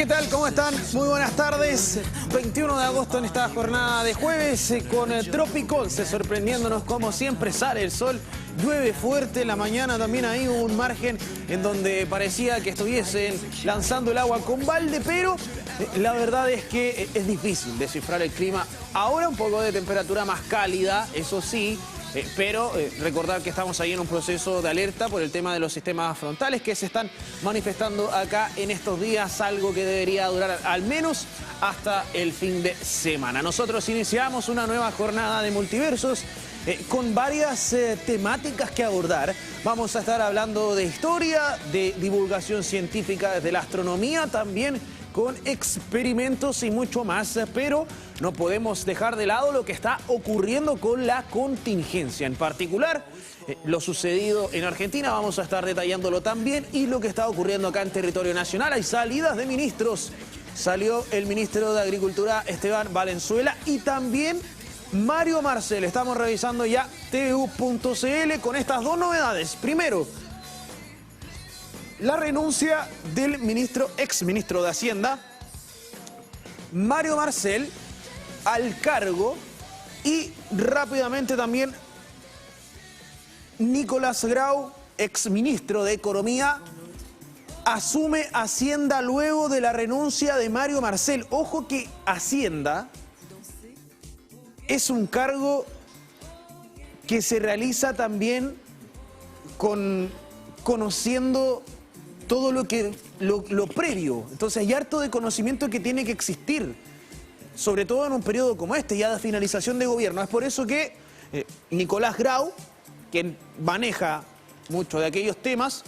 ¿Qué tal? ¿Cómo están? Muy buenas tardes. 21 de agosto en esta jornada de jueves con Tropicol, sorprendiéndonos como siempre. Sale el sol, llueve fuerte en la mañana, también ahí hubo un margen en donde parecía que estuviesen lanzando el agua con balde, pero la verdad es que es difícil descifrar el clima. Ahora un poco de temperatura más cálida, eso sí. Pero recordar que estamos ahí en un proceso de alerta por el tema de los sistemas frontales que se están manifestando acá en estos días, algo que debería durar al menos hasta el fin de semana. Nosotros iniciamos una nueva jornada de multiversos con varias temáticas que abordar. Vamos a estar hablando de historia, de divulgación científica desde la astronomía, también con experimentos y mucho más, pero no podemos dejar de lado lo que está ocurriendo con la contingencia. En particular, lo sucedido en Argentina, vamos a estar detallándolo también, y lo que está ocurriendo acá en territorio nacional. Hay salidas de ministros. Salió el ministro de Agricultura, Esteban Valenzuela, y también Mario Marcel. Estamos revisando ya TVU.cl con estas dos novedades. Primero, la renuncia del exministro de Hacienda, Mario Marcel, al cargo, y rápidamente también Nicolás Grau, exministro de Economía, asume Hacienda luego de la renuncia de Mario Marcel. Ojo que Hacienda es un cargo que se realiza también conociendo todo lo previo. Entonces hay harto de conocimiento que tiene que existir, sobre todo en un periodo como este, ya de finalización de gobierno. Es por eso que Nicolás Grau, quien maneja mucho de aquellos temas,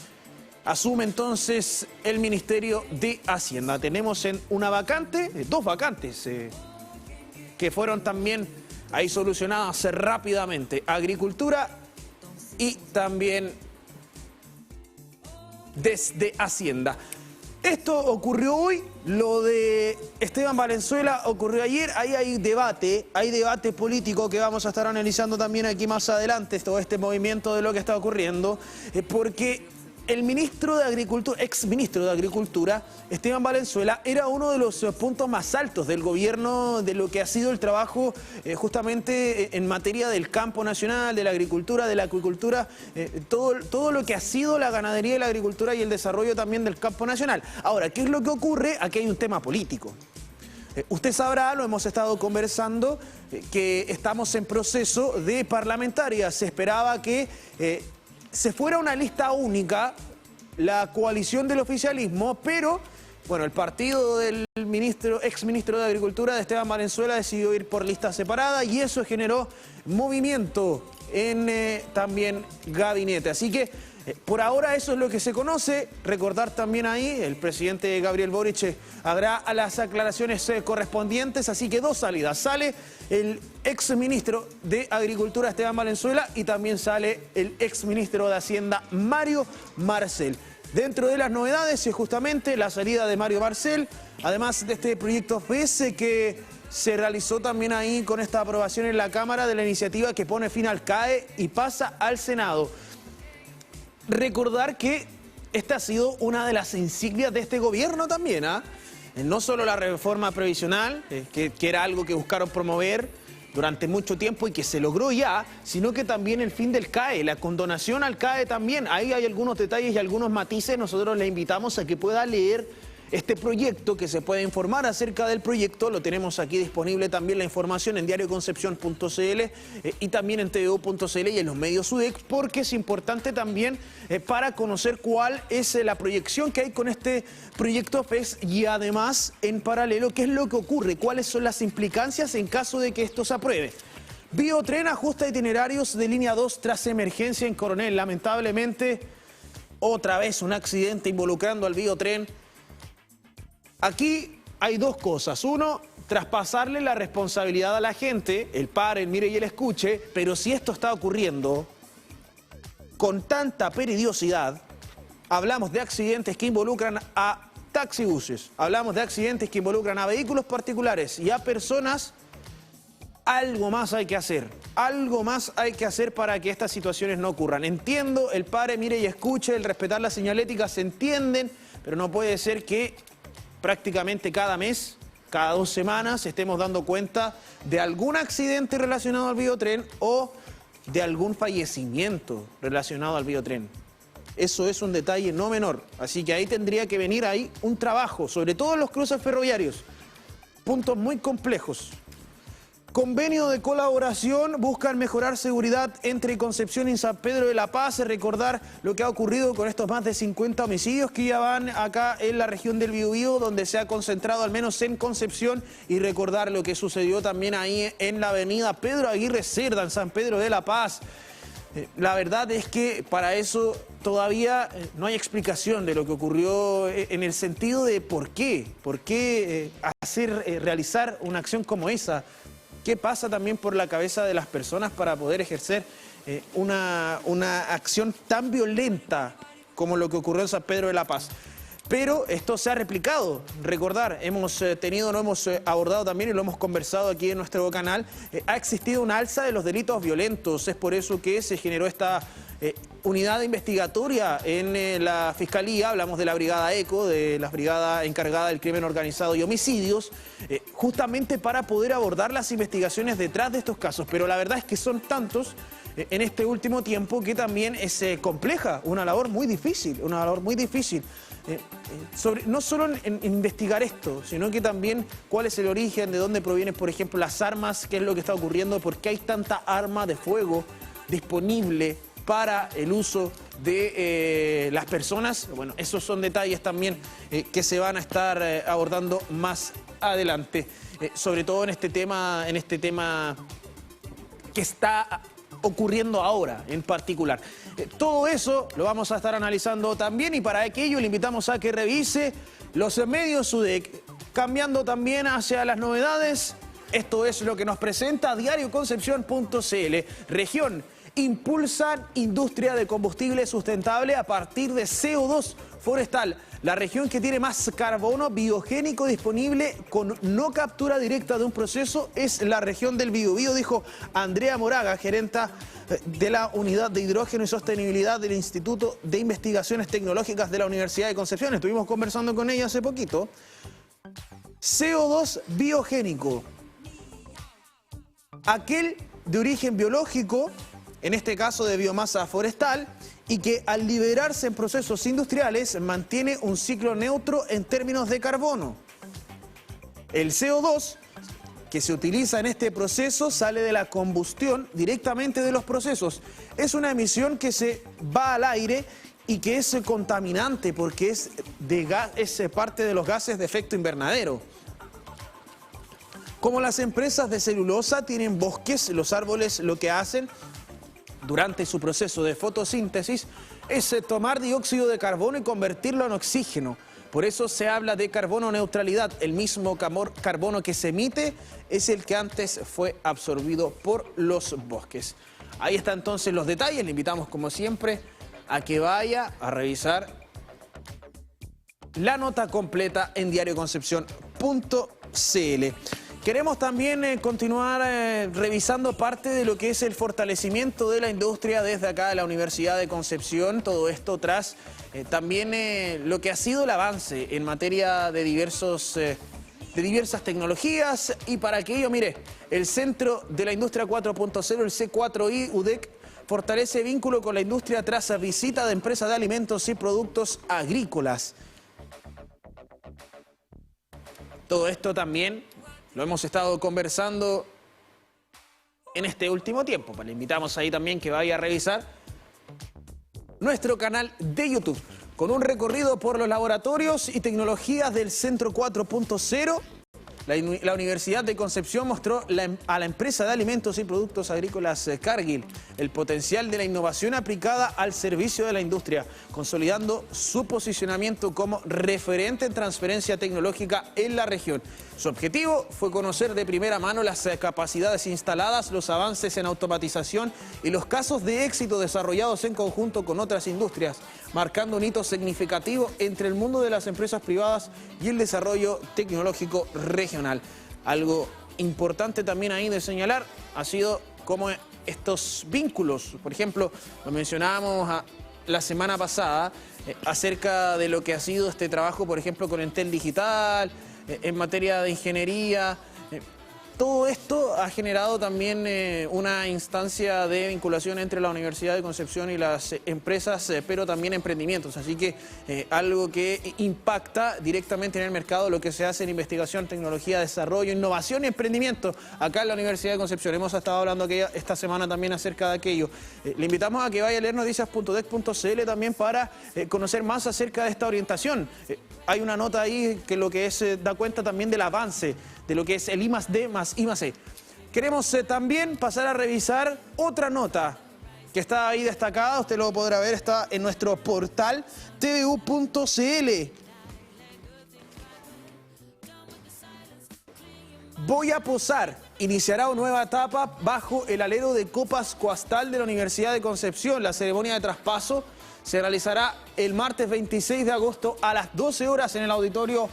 asume entonces el Ministerio de Hacienda. Tenemos una vacante, dos vacantes que fueron también ahí solucionadas rápidamente. Agricultura y también desde Hacienda. Esto ocurrió hoy, lo de Esteban Valenzuela ocurrió ayer. Ahí hay debate político que vamos a estar analizando también aquí más adelante, todo este movimiento de lo que está ocurriendo, porque el ministro de Agricultura, exministro de Agricultura, Esteban Valenzuela, era uno de los puntos más altos del gobierno, de lo que ha sido el trabajo justamente en materia del campo nacional, de la agricultura, de la acuicultura, todo lo que ha sido la ganadería y la agricultura y el desarrollo también del campo nacional. Ahora, ¿qué es lo que ocurre? Aquí hay un tema político. Usted sabrá, lo hemos estado conversando, que estamos en proceso de parlamentaria. Se esperaba que se fuera una lista única, la coalición del oficialismo, pero bueno, el partido del exministro de Agricultura, de Esteban Valenzuela, decidió ir por lista separada, y eso generó movimiento en también gabinete. Así que por ahora eso es lo que se conoce. Recordar también ahí, el presidente Gabriel Boric hará a las aclaraciones correspondientes, así que dos salidas. Sale el exministro de Agricultura, Esteban Valenzuela, y también sale el exministro de Hacienda, Mario Marcel. Dentro de las novedades es justamente la salida de Mario Marcel, además de este proyecto FES que se realizó también ahí con esta aprobación en la Cámara de la iniciativa que pone fin al CAE y pasa al Senado. Recordar que esta ha sido una de las insignias de este gobierno también, no solo la reforma previsional, que era algo que buscaron promover durante mucho tiempo y que se logró ya, sino que también el fin del CAE, la condonación al CAE también. Ahí hay algunos detalles y algunos matices. Nosotros le invitamos a que pueda leer este proyecto, que se puede informar acerca del proyecto. Lo tenemos aquí disponible también la información en diarioconcepcion.cl y también en tvu.cl y en los medios UDEC, porque es importante también para conocer cuál es la proyección que hay con este proyecto FES, y además en paralelo qué es lo que ocurre, cuáles son las implicancias en caso de que esto se apruebe. Biotren ajusta itinerarios de línea 2 tras emergencia en Coronel. Lamentablemente, otra vez un accidente involucrando al Biotren. Aquí hay dos cosas. Uno, traspasarle la responsabilidad a la gente, el pare, el mire y el escuche, pero si esto está ocurriendo con tanta periodicidad, hablamos de accidentes que involucran a taxibuses, hablamos de accidentes que involucran a vehículos particulares y a personas, algo más hay que hacer. Algo más hay que hacer para que estas situaciones no ocurran. Entiendo, el pare, mire y escuche, el respetar la señalética se entienden, pero no puede ser que prácticamente cada mes, cada 2 semanas, estemos dando cuenta de algún accidente relacionado al biotren o de algún fallecimiento relacionado al biotren. Eso es un detalle no menor, así que ahí tendría que venir un trabajo, sobre todo en los cruces ferroviarios, puntos muy complejos. Convenio de colaboración, buscan mejorar seguridad entre Concepción y San Pedro de la Paz. Recordar lo que ha ocurrido con estos más de 50 homicidios que ya van acá en la región del Biobío, donde se ha concentrado al menos en Concepción, y recordar lo que sucedió también ahí en la avenida Pedro Aguirre Cerda, en San Pedro de la Paz. La verdad es que para eso todavía no hay explicación de lo que ocurrió en el sentido de por qué realizar una acción como esa. ¿Qué pasa también por la cabeza de las personas para poder ejercer una acción tan violenta como lo que ocurrió en San Pedro de la Paz? Pero esto se ha replicado. Recordar, hemos abordado también y lo hemos conversado aquí en nuestro canal, ha existido una alza de los delitos violentos. Es por eso que se generó esta unidad investigatoria en la Fiscalía. Hablamos de la Brigada ECO, de la Brigada encargada del crimen organizado y homicidios, justamente para poder abordar las investigaciones detrás de estos casos. Pero la verdad es que son tantos en este último tiempo que también es compleja, una labor muy difícil, no solo en investigar esto, sino que también cuál es el origen, de dónde provienen, por ejemplo, las armas, qué es lo que está ocurriendo, por qué hay tanta arma de fuego disponible para el uso de las personas. Bueno, esos son detalles también que se van a estar abordando más adelante, sobre todo en este tema que está ocurriendo ahora en particular. Todo eso lo vamos a estar analizando también, y para aquello le invitamos a que revise los medios UDEC, cambiando también hacia las novedades. Esto es lo que nos presenta diarioconcepción.cl. Región: impulsan industria de combustible sustentable a partir de CO2 forestal. La región que tiene más carbono biogénico disponible con no captura directa de un proceso es la región del Biobío, dijo Andrea Moraga, gerenta de la Unidad de Hidrógeno y Sostenibilidad del Instituto de Investigaciones Tecnológicas de la Universidad de Concepción. Estuvimos conversando con ella hace poquito. CO2 biogénico, aquel de origen biológico, en este caso de biomasa forestal, y que al liberarse en procesos industriales mantiene un ciclo neutro en términos de carbono. El CO2 que se utiliza en este proceso sale de la combustión directamente de los procesos. Es una emisión que se va al aire y que es contaminante porque es parte de los gases de efecto invernadero. Como las empresas de celulosa tienen bosques, los árboles lo que hacen durante su proceso de fotosíntesis es tomar dióxido de carbono y convertirlo en oxígeno. Por eso se habla de carbono neutralidad. El mismo carbono que se emite es el que antes fue absorbido por los bosques. Ahí están entonces los detalles. Le invitamos, como siempre, a que vaya a revisar la nota completa en diarioconcepción.cl. Queremos también continuar revisando parte de lo que es el fortalecimiento de la industria desde acá de la Universidad de Concepción. Todo esto tras también lo que ha sido el avance en materia de diversas tecnologías. Y para aquello, mire, el Centro de la Industria 4.0, el C4I UDEC, fortalece vínculo con la industria tras visita de empresas de alimentos y productos agrícolas. Todo esto también lo hemos estado conversando en este último tiempo. Le invitamos ahí también que vaya a revisar nuestro canal de YouTube con un recorrido por los laboratorios y tecnologías del Centro 4.0. La Universidad de Concepción mostró a la empresa de alimentos y productos agrícolas Cargill el potencial de la innovación aplicada al servicio de la industria, consolidando su posicionamiento como referente en transferencia tecnológica en la región. Su objetivo fue conocer de primera mano las capacidades instaladas, los avances en automatización y los casos de éxito desarrollados en conjunto con otras industrias, marcando un hito significativo entre el mundo de las empresas privadas y el desarrollo tecnológico regional. Algo importante también ahí de señalar ha sido cómo estos vínculos, por ejemplo, lo mencionábamos la semana pasada acerca de lo que ha sido este trabajo, por ejemplo, con Entel Digital, en materia de ingeniería. Todo esto ha generado también una instancia de vinculación entre la Universidad de Concepción y las empresas, pero también emprendimientos. Así que algo que impacta directamente en el mercado lo que se hace en investigación, tecnología, desarrollo, innovación y emprendimiento acá en la Universidad de Concepción. Hemos estado hablando esta semana también acerca de aquello. Le invitamos a que vaya a leer noticias.dec.cl también para conocer más acerca de esta orientación. Hay una nota ahí que lo que es da cuenta también del avance de lo que es el I+D más I+E. Queremos también pasar a revisar otra nota que está ahí destacada, usted lo podrá ver, está en nuestro portal tvu.cl. Voy a posar. Iniciará una nueva etapa bajo el alero de Copas Coastal de la Universidad de Concepción. La ceremonia de traspaso se realizará el martes 26 de agosto a las 12 horas en el auditorio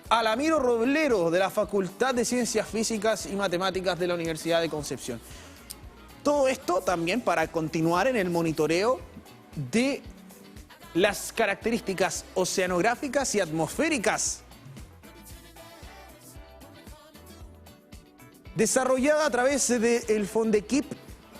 Alamiro Roblero de la Facultad de Ciencias Físicas y Matemáticas de la Universidad de Concepción. Todo esto también para continuar en el monitoreo de las características oceanográficas y atmosféricas desarrollada a través del Fondequip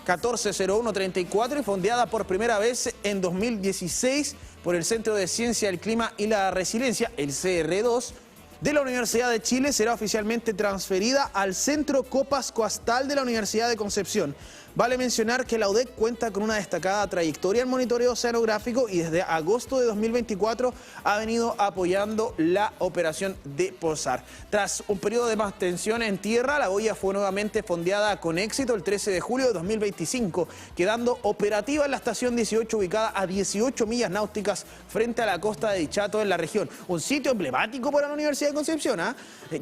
140134 y fondeada por primera vez en 2016 por el Centro de Ciencia del Clima y la Resiliencia, el CR2, de la Universidad de Chile, será oficialmente transferida al Centro Copas Coastal de la Universidad de Concepción. Vale mencionar que la UDEC cuenta con una destacada trayectoria en monitoreo oceanográfico y desde agosto de 2024 ha venido apoyando la operación de posar. Tras un periodo de más tensión en tierra, la boya fue nuevamente fondeada con éxito el 13 de julio de 2025, quedando operativa en la estación 18 ubicada a 18 millas náuticas frente a la costa de Dichato en la región. Un sitio emblemático para la Universidad de Concepción,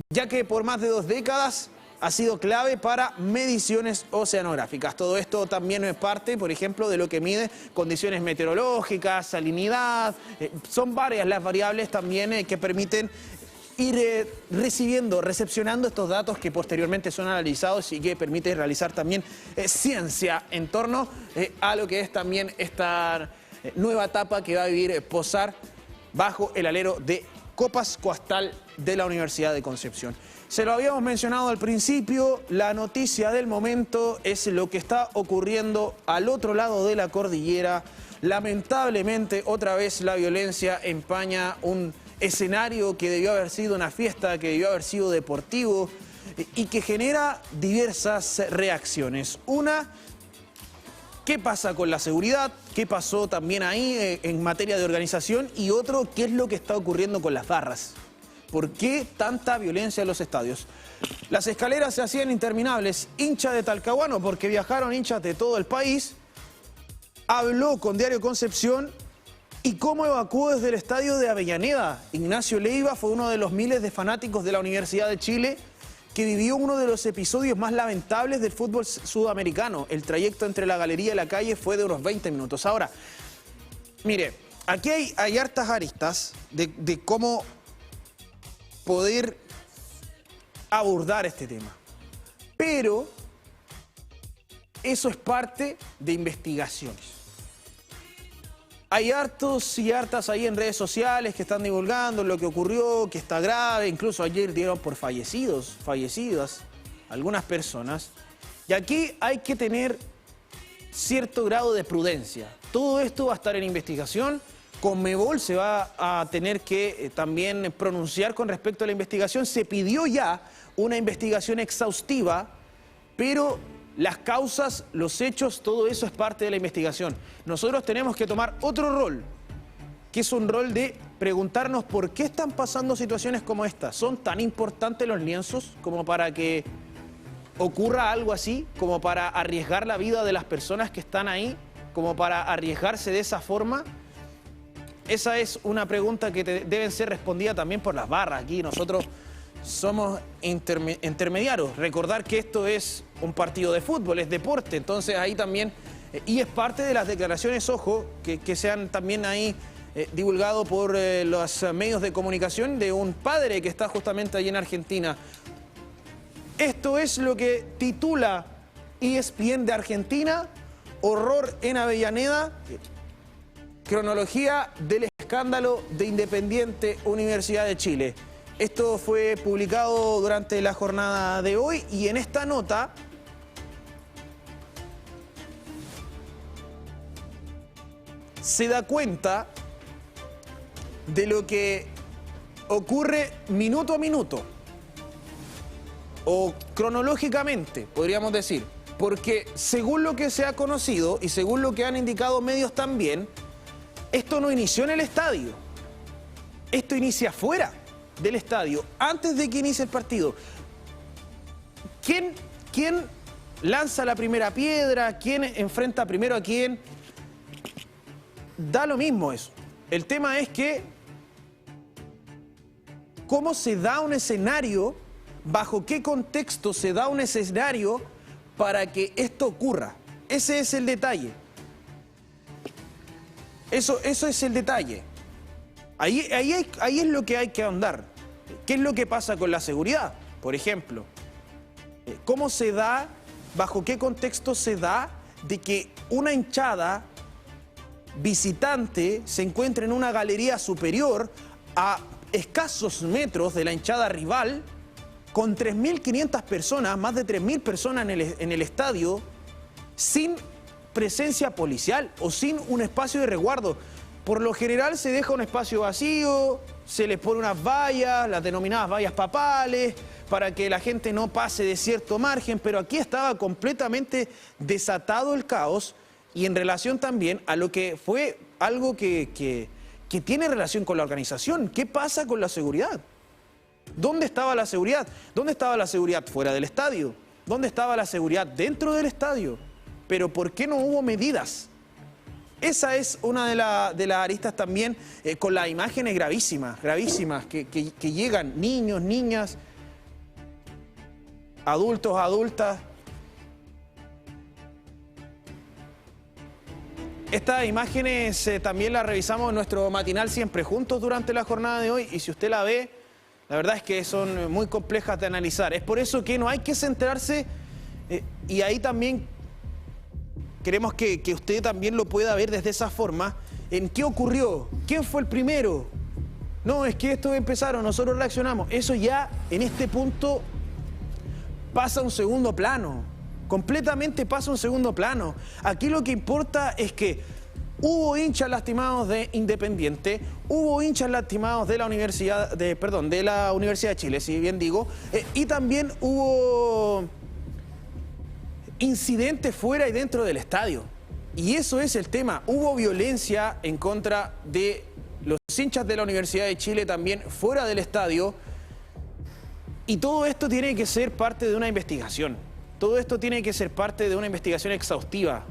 ya que por más de 2 décadas ha sido clave para mediciones oceanográficas. Todo esto también es parte, por ejemplo, de lo que mide condiciones meteorológicas, salinidad. Son varias las variables también que permiten ir recepcionando estos datos que posteriormente son analizados y que permite realizar también ciencia en torno a lo que es también esta nueva etapa que va a vivir posar bajo el alero de Copas Coastal de la Universidad de Concepción. Se lo habíamos mencionado al principio, la noticia del momento es lo que está ocurriendo al otro lado de la cordillera. Lamentablemente, otra vez la violencia empaña un escenario que debió haber sido una fiesta, que debió haber sido deportivo y que genera diversas reacciones. Una, ¿qué pasa con la seguridad? ¿Qué pasó también ahí en materia de organización? Y otro, ¿qué es lo que está ocurriendo con las barras? ¿Por qué tanta violencia en los estadios? Las escaleras se hacían interminables. Hincha de Talcahuano, porque viajaron hinchas de todo el país, habló con Diario Concepción y cómo evacuó desde el estadio de Avellaneda. Ignacio Leiva fue uno de los miles de fanáticos de la Universidad de Chile que vivió uno de los episodios más lamentables del fútbol sudamericano. El trayecto entre la galería y la calle fue de unos 20 minutos. Ahora, mire, aquí hay hartas aristas de cómo poder abordar este tema. Pero eso es parte de investigaciones. Hay hartos y hartas ahí en redes sociales que están divulgando lo que ocurrió, que está grave. Incluso ayer dieron por fallecidas algunas personas. Y aquí hay que tener cierto grado de prudencia. Todo esto va a estar en investigación. Conmebol se va a tener que también pronunciar con respecto a la investigación. Se pidió ya una investigación exhaustiva, pero las causas, los hechos, todo eso es parte de la investigación. Nosotros tenemos que tomar otro rol, que es un rol de preguntarnos por qué están pasando situaciones como esta. ¿Son tan importantes los lienzos como para que ocurra algo así? ¿Como para arriesgar la vida de las personas que están ahí? ¿Como para arriesgarse de esa forma? Esa es una pregunta que deben ser respondida también por las barras. Aquí nosotros somos intermediarios. Recordar que esto es un partido de fútbol, es deporte. Entonces ahí también, y es parte de las declaraciones, ojo, que se han también ahí divulgado por los medios de comunicación de un padre que está justamente allí en Argentina. Esto es lo que titula ESPN de Argentina: horror en Avellaneda. cronología del escándalo de Independiente Universidad de Chile. Esto fue publicado durante la jornada de hoy y en esta nota se da cuenta de lo que ocurre minuto a minuto, o cronológicamente, podríamos decir, porque según lo que se ha conocido y según lo que han indicado medios también, esto no inició en el estadio, esto inicia fuera del estadio, antes de que inicie el partido. ¿Quién lanza la primera piedra? ¿Quién enfrenta primero a quién? Da lo mismo eso. El tema es que cómo se da un escenario, bajo qué contexto se da un escenario para que esto ocurra. Ese es el detalle. Eso es el detalle. Ahí es lo que hay que ahondar. ¿Qué es lo que pasa con la seguridad? Por ejemplo, ¿cómo se da, bajo qué contexto se da de que una hinchada visitante se encuentre en una galería superior a escasos metros de la hinchada rival, con 3.500 personas, más de 3.000 personas en el estadio, sin presencia policial o sin un espacio de resguardo? Por lo general se deja un espacio vacío, se les pone unas vallas, las denominadas vallas papales, para que la gente no pase de cierto margen, pero aquí estaba completamente desatado el caos. Y en relación también a lo que fue algo que tiene relación con la organización. ¿Qué pasa con la seguridad? ¿Dónde estaba la seguridad? ¿Dónde estaba la seguridad fuera del estadio? ¿Dónde estaba la seguridad dentro del estadio? Pero ¿por qué no hubo medidas? Esa es una de las aristas también, con las imágenes gravísimas, que llegan niños, niñas, adultos, adultas. Estas imágenes también las revisamos en nuestro matinal Siempre Juntos durante la jornada de hoy, y si usted la ve, la verdad es que son muy complejas de analizar. Es por eso que no hay que centrarse, y ahí también queremos que usted también lo pueda ver desde esa forma, en qué ocurrió, quién fue el primero. No, es que estos empezaron, nosotros reaccionamos. Eso ya en este punto pasa a un segundo plano. Completamente pasa a un segundo plano. Aquí lo que importa es que hubo hinchas lastimados de Independiente, hubo hinchas lastimados de la Universidad de Chile, si bien digo, y también hubo incidentes fuera y dentro del estadio. Y eso es el tema. Hubo violencia en contra de los hinchas de la Universidad de Chile también fuera del estadio. Y todo esto tiene que ser parte de una investigación. Todo esto tiene que ser parte de una investigación exhaustiva,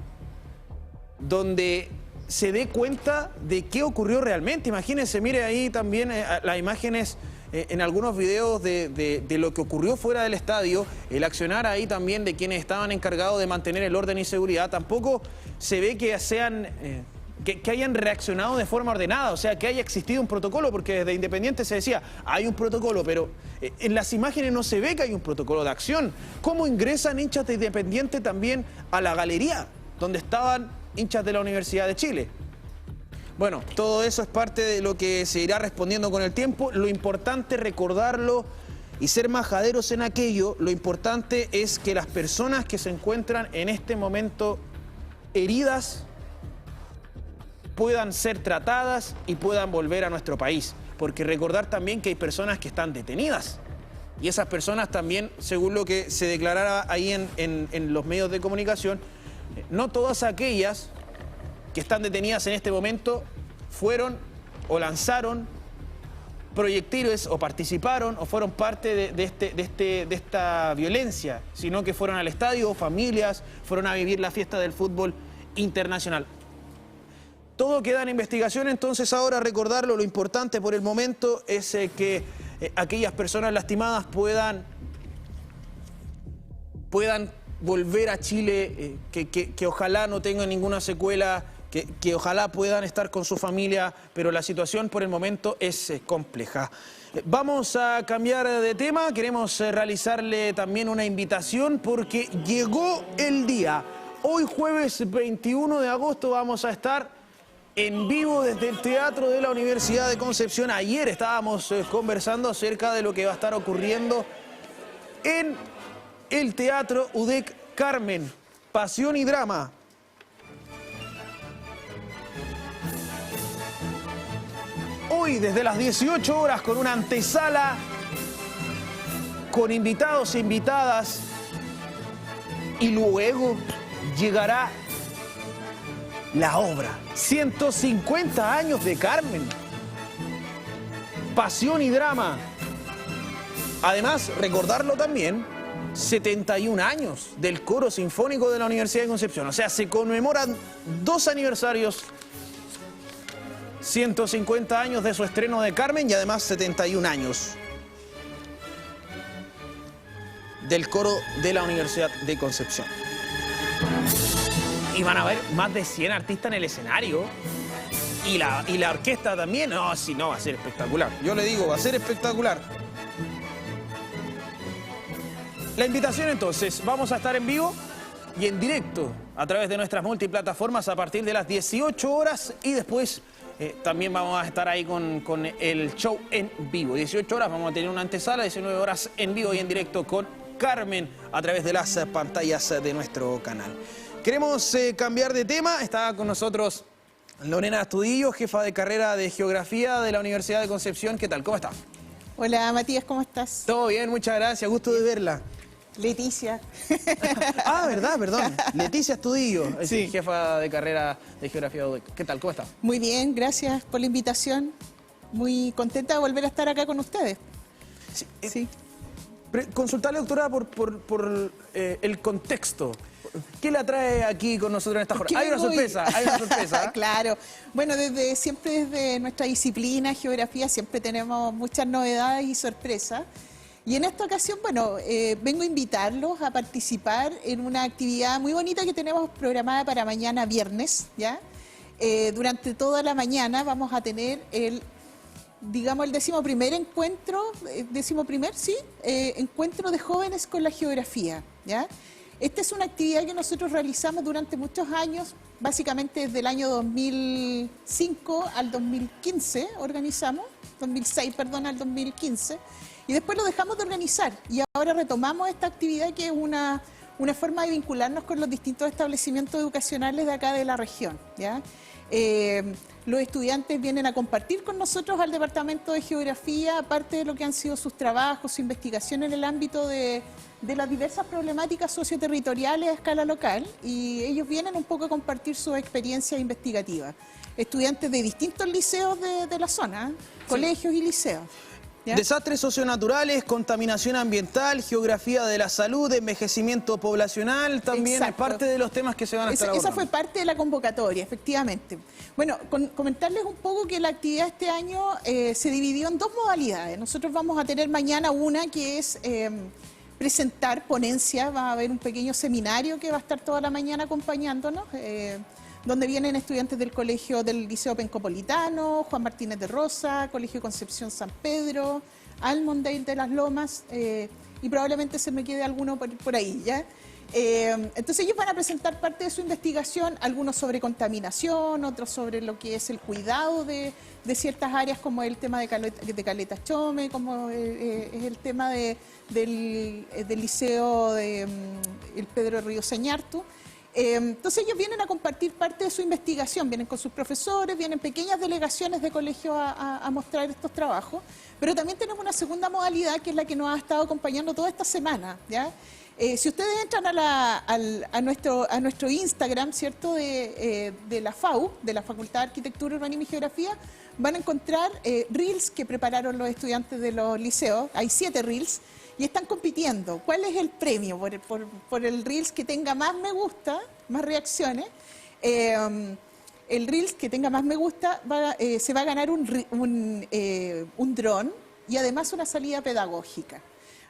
donde se dé cuenta de qué ocurrió realmente. Imagínense, mire ahí también las imágenes en algunos videos de lo que ocurrió fuera del estadio, el accionar ahí también de quienes estaban encargados de mantener el orden y seguridad. Tampoco se ve que que hayan reaccionado de forma ordenada, o sea, que haya existido un protocolo, porque desde Independiente se decía, hay un protocolo, pero en las imágenes no se ve que hay un protocolo de acción. ¿Cómo ingresan hinchas de Independiente también a la galería donde estaban hinchas de la Universidad de Chile? Bueno, todo eso es parte de lo que se irá respondiendo con el tiempo. Lo importante es recordarlo y ser majaderos en aquello. Lo importante es que las personas que se encuentran en este momento heridas puedan ser tratadas y puedan volver a nuestro país. Porque recordar también que hay personas que están detenidas. Y esas personas también, según lo que se declarara ahí en los medios de comunicación, no todas aquellas que están detenidas en este momento fueron o lanzaron proyectiles o participaron o fueron parte de esta violencia, sino que fueron al estadio, familias, fueron a vivir la fiesta del fútbol internacional. Todo queda en investigación, entonces ahora recordarlo, lo importante por el momento es que aquellas personas lastimadas puedan volver a Chile, que ojalá no tengan ninguna secuela, que ojalá puedan estar con su familia, pero la situación por el momento es compleja. Vamos a cambiar de tema, queremos realizarle también una invitación porque llegó el día. Hoy jueves 21 de agosto vamos a estar en vivo desde el Teatro de la Universidad de Concepción. Ayer estábamos conversando acerca de lo que va a estar ocurriendo en el Teatro UDEC Carmen, Pasión y Drama. Hoy desde las 18 horas con una antesala, con invitados e invitadas, y luego llegará la obra. 150 años de Carmen. Pasión y Drama. Además, recordarlo también, 71 años del Coro Sinfónico de la Universidad de Concepción. O sea, se conmemoran 2 aniversarios, 150 años de su estreno de Carmen y además 71 años del Coro de la Universidad de Concepción. Y van a haber más de 100 artistas en el escenario. Y la orquesta también. No, si no, va a ser espectacular. Yo le digo, va a ser espectacular. La invitación entonces, vamos a estar en vivo y en directo a través de nuestras multiplataformas a partir de las 18 horas y después también vamos a estar ahí con el show en vivo. 18 horas vamos a tener una antesala, 19 horas en vivo y en directo con Carmen a través de las pantallas de nuestro canal. Queremos cambiar de tema. Está con nosotros Lorena Astudillo, jefa de carrera de Geografía de la Universidad de Concepción. ¿Qué tal? ¿Cómo está? Hola Matías, ¿cómo estás? Todo bien, muchas gracias. Gusto de verla. Leticia. Ah, verdad, perdón. Leticia Astudillo, Sí. jefa de carrera de Geografía de UDEC. ¿Qué tal? ¿Cómo está? Muy bien, gracias por la invitación. Muy contenta de volver a estar acá con ustedes. Sí. Sí. Consultarle, doctora, por el contexto. ¿Qué la trae aquí con nosotros en esta jornada? Hay una sorpresa. Claro. Bueno, siempre desde nuestra disciplina, geografía, siempre tenemos muchas novedades y sorpresas. Y en esta ocasión, bueno, vengo a invitarlos a participar en una actividad muy bonita que tenemos programada para mañana viernes, ¿ya? Durante toda la mañana vamos a tener el 11º encuentro, encuentro de jóvenes con la geografía, ¿ya? Esta es una actividad que nosotros realizamos durante muchos años, básicamente desde el año 2005 al 2015 organizamos, 2006, perdón, al 2015, y después lo dejamos de organizar y ahora retomamos esta actividad que es una forma de vincularnos con los distintos establecimientos educacionales de acá de la región, ¿ya? Los estudiantes vienen a compartir con nosotros al Departamento de Geografía, aparte de lo que han sido sus trabajos, su investigación en el ámbito de las diversas problemáticas socioterritoriales a escala local, y ellos vienen un poco a compartir sus experiencias investigativas. Estudiantes de distintos liceos de la zona, colegios y liceos. ¿Ya? Desastres socionaturales, contaminación ambiental, geografía de la salud, envejecimiento poblacional, también es parte de los temas que se van a estar abordando. Esa fue parte de la convocatoria, efectivamente. Bueno, comentarles un poco que la actividad este año se dividió en 2 modalidades. Nosotros vamos a tener mañana una que es presentar ponencia, va a haber un pequeño seminario que va a estar toda la mañana acompañándonos, donde vienen estudiantes del colegio del Liceo Pencopolitano, Juan Martínez de Rosa, Colegio Concepción San Pedro, Almondale de las Lomas, y probablemente se me quede alguno por ahí, ¿ya? Entonces ellos van a presentar parte de su investigación, algunos sobre contaminación, otros sobre lo que es el cuidado de ciertas áreas, como el tema de Caleta Chome, como es el tema del liceo de el Pedro Río Señartu. Entonces ellos vienen a compartir parte de su investigación, vienen con sus profesores, vienen pequeñas delegaciones de colegio a mostrar estos trabajos, pero también tenemos una segunda modalidad que es la que nos ha estado acompañando toda esta semana, ¿ya? Si ustedes entran a nuestro Instagram, ¿cierto?, de la FAU, de la Facultad de Arquitectura, Urbanismo y Geografía, van a encontrar reels que prepararon los estudiantes de los liceos. Hay 7 reels y están compitiendo. ¿Cuál es el premio? Por el reels que tenga más me gusta, más reacciones. El reels que tenga más me gusta se va a ganar un dron y además una salida pedagógica.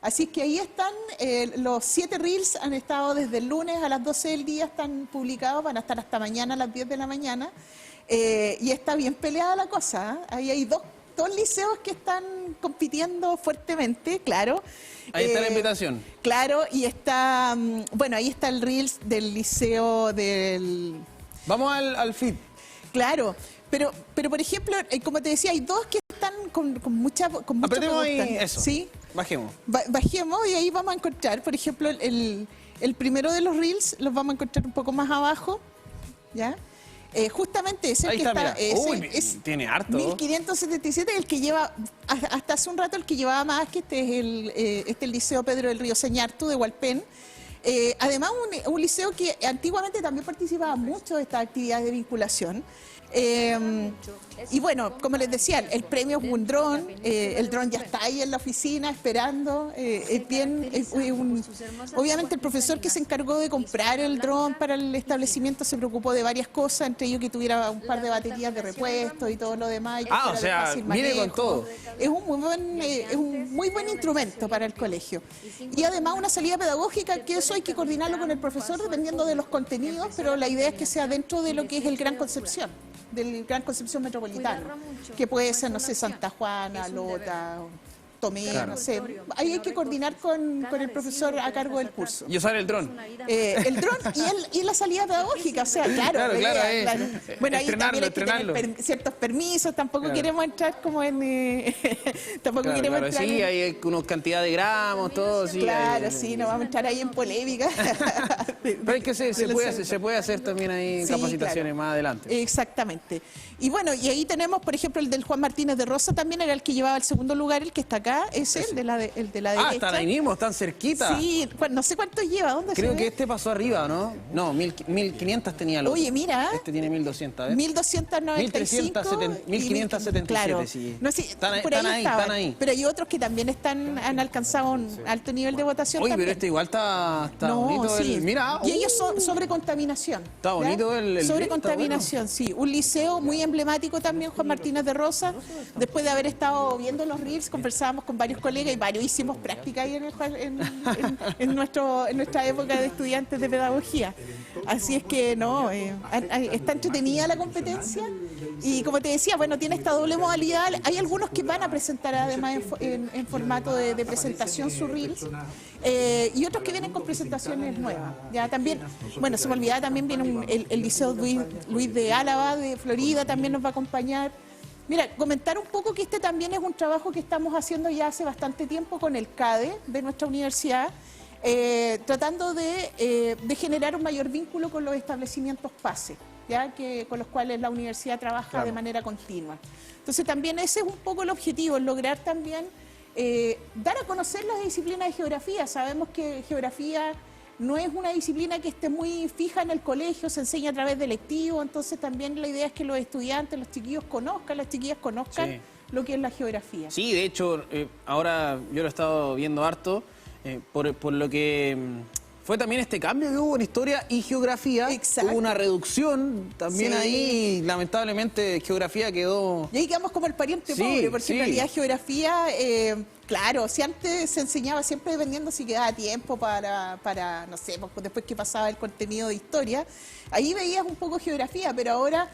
Así que ahí están, los 7 reels han estado desde el lunes a las 12 del día, están publicados, van a estar hasta mañana a las 10 de la mañana. Y está bien peleada la cosa, ¿eh? Ahí hay dos liceos que están compitiendo fuertemente, claro. Ahí está la invitación. Claro, y está, bueno, ahí está el reels del liceo del... Vamos al feed. Claro, pero por ejemplo, como te decía, hay dos que están con mucha Apretemos ahí pregunta. eso. ¿Sí? Bajemos. Bajemos y ahí vamos a encontrar, por ejemplo, el primero de los reels los vamos a encontrar un poco más abajo, ¿ya? Justamente ese Ahí que está, está, mira. Uy, es tiene harto. 1577, el que lleva, hasta hace un rato el que llevaba más, que este es el Liceo Pedro del Río Señartu de Hualpén. Además, un liceo que antiguamente también participaba mucho de estas actividades de vinculación. Y bueno, como les decía, el premio es un dron, el dron ya está ahí en la oficina esperando. Obviamente el profesor que se encargó de comprar el dron para el establecimiento se preocupó de varias cosas, entre ellos que tuviera un par de baterías de repuesto y todo lo demás. Y que fuera O de sea, fácil viene con manejo. todo. Es un muy buen instrumento para el colegio. Y además una salida pedagógica, que eso hay que coordinarlo con el profesor dependiendo de los contenidos, pero la idea es que sea dentro de lo que es el Gran Concepción, del Gran Concepción Metropolitano, que puede ser, no sé, Santa Juana, Lota, Tomé, no sé. Ahí hay que coordinar con el profesor a cargo del curso. Y usar el dron. El dron y la salida pedagógica, o sea, claro. Bueno, ahí también hay que tener ciertos permisos, tampoco queremos entrar como en... tampoco queremos entrar sí, hay una cantidad de gramos, todo. Sí, claro, sí, no vamos a entrar ahí en polémica. Pero es que se puede hacer también ahí capacitaciones más adelante. Exactamente. Y bueno, y ahí tenemos, por ejemplo, el del Juan Martínez de Rosa también era el que llevaba el segundo lugar, el que está acá, el de la derecha. Están ahí mismo, están cerquita. Sí, no sé cuántos lleva, ¿dónde Creo se que ve? este pasó arriba, ¿no? No, 1500 tenía el otro. Oye, mira. Este tiene 1200, ¿ves? 1295. 1577, claro. sí. No, sí, Están estaban. ahí. Pero hay otros que también han alcanzado un alto nivel de votación. Oye, también. pero este igual está bonito. Sí. Mira. Y ellos son sobre contaminación. Está bonito el sobre está contaminación, sí. Un liceo muy emblemático también, Juan Martínez de Rosa. Después de haber estado viendo los reels, conversábamos con varios colegas y varios hicimos práctica ahí en nuestra época de estudiantes de pedagogía. Así es que no, está entretenida la competencia y como te decía, bueno, tiene esta doble modalidad. Hay algunos que van a presentar además en formato de presentación su reels y otros que vienen con presentaciones nuevas. Ya también, bueno, se me olvidaba, también viene el Liceo Luis de Álava, de Florida, también nos va a acompañar. Mira, comentar un poco que este también es un trabajo que estamos haciendo ya hace bastante tiempo con el CADE de nuestra universidad, tratando de generar un mayor vínculo con los establecimientos PASE, ¿ya? Con los cuales la universidad trabaja de manera continua. Entonces también ese es un poco el objetivo, lograr también dar a conocer las disciplinas de geografía. Sabemos que geografía no es una disciplina que esté muy fija en el colegio, se enseña a través de lectivo, entonces también la idea es que los estudiantes, los chiquillos conozcan, las chiquillas conozcan lo que es la geografía. Sí, de hecho, ahora yo lo he estado viendo harto, por lo que fue también este cambio que hubo en historia y geografía. Exacto. Hubo una reducción también ahí, lamentablemente geografía quedó... Y ahí quedamos como el pariente pobre, porque en realidad geografía, claro, si antes se enseñaba siempre dependiendo si quedaba tiempo para no sé, después que pasaba el contenido de historia, ahí veías un poco geografía, pero ahora...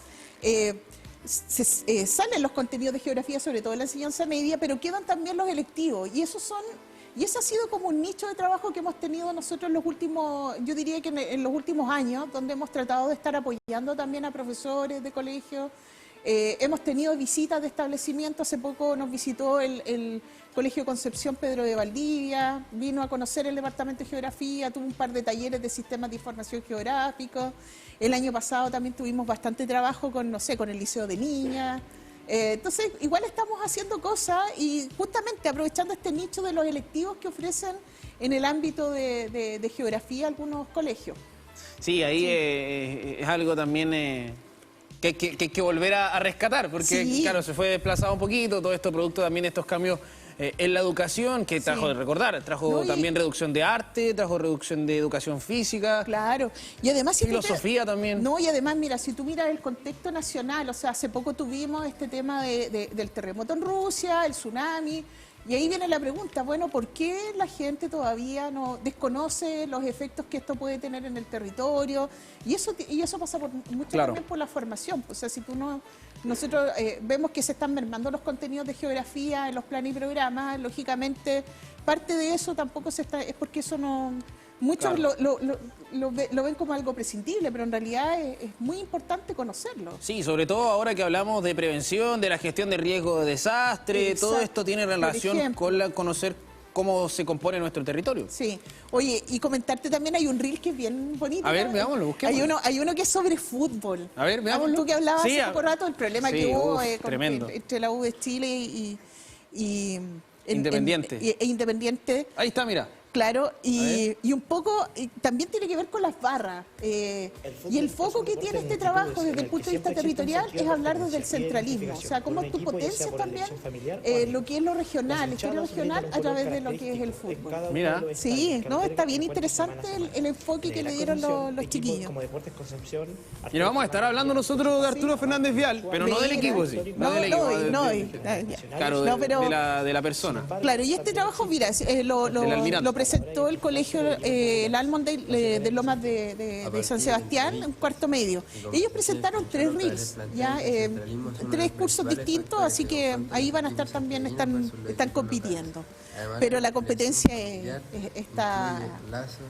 salen los contenidos de geografía, sobre todo en la enseñanza media, pero quedan también los electivos, y ese ha sido como un nicho de trabajo que hemos tenido nosotros en los últimos, yo diría que en los últimos años, donde hemos tratado de estar apoyando también a profesores de colegios. Hemos tenido visitas de establecimientos. Hace poco nos visitó el Colegio Concepción Pedro de Valdivia, vino a conocer el Departamento de Geografía, tuvo un par de talleres de sistemas de información geográficos. El año pasado también tuvimos bastante trabajo con, no sé, con el Liceo de Niñas. Entonces, igual estamos haciendo cosas y justamente aprovechando este nicho de los electivos que ofrecen en el ámbito de geografía algunos colegios. Sí, ahí es algo también que hay que volver a rescatar, porque claro, se fue desplazado un poquito, todo esto producto también de estos cambios en la educación, que trajo de recordar, trajo también reducción de arte, trajo reducción de educación física. Claro, y además... filosofía también. No, y además, mira, si tú miras el contexto nacional, o sea, hace poco tuvimos este tema del terremoto en Rusia, el tsunami, y ahí viene la pregunta, bueno, ¿por qué la gente todavía no desconoce los efectos que esto puede tener en el territorio? Y eso pasa mucho también por la formación. O sea, si tú no... Nosotros vemos que se están mermando los contenidos de geografía en los planes y programas, lógicamente parte de eso tampoco es porque eso no muchos Claro. lo ven como algo prescindible, pero en realidad es muy importante conocerlo. Sí, sobre todo ahora que hablamos de prevención, de la gestión de riesgo de desastre, todo Exacto. esto tiene Por relación ejemplo. con conocer cómo se compone nuestro territorio. Sí. Oye, y comentarte también, hay un reel que es bien bonito. A ver, ¿no? veámoslo, busquémoslo. Hay uno que es sobre fútbol. A ver, veámoslo. Tú que hablabas Sí, hace poco rato del problema sí, que hubo tremendo. entre la U de Chile y Independiente. e Independiente. Ahí está, mira. Claro, y un poco también tiene que ver con las barras. Y el foco que tiene este trabajo desde el punto de vista territorial es hablar desde el centralismo. O sea, cómo tú potencias también lo que es lo regional, la historia regional a través de lo que es el fútbol. Mira. Sí, no, está bien interesante el enfoque que le dieron los chiquillos. Mira, vamos a estar hablando nosotros de Arturo Fernández Vial, pero no del Mira. equipo, sí. No, del equipo, claro, No, pero- de la persona. Claro, y este trabajo, mira, Del almirante. lo presentó el colegio, el Almond de Lomas de San Sebastián, en cuarto medio. Ellos presentaron 3 reels, ya 3 cursos distintos, así que ahí van a estar también, están compitiendo. Pero la competencia está...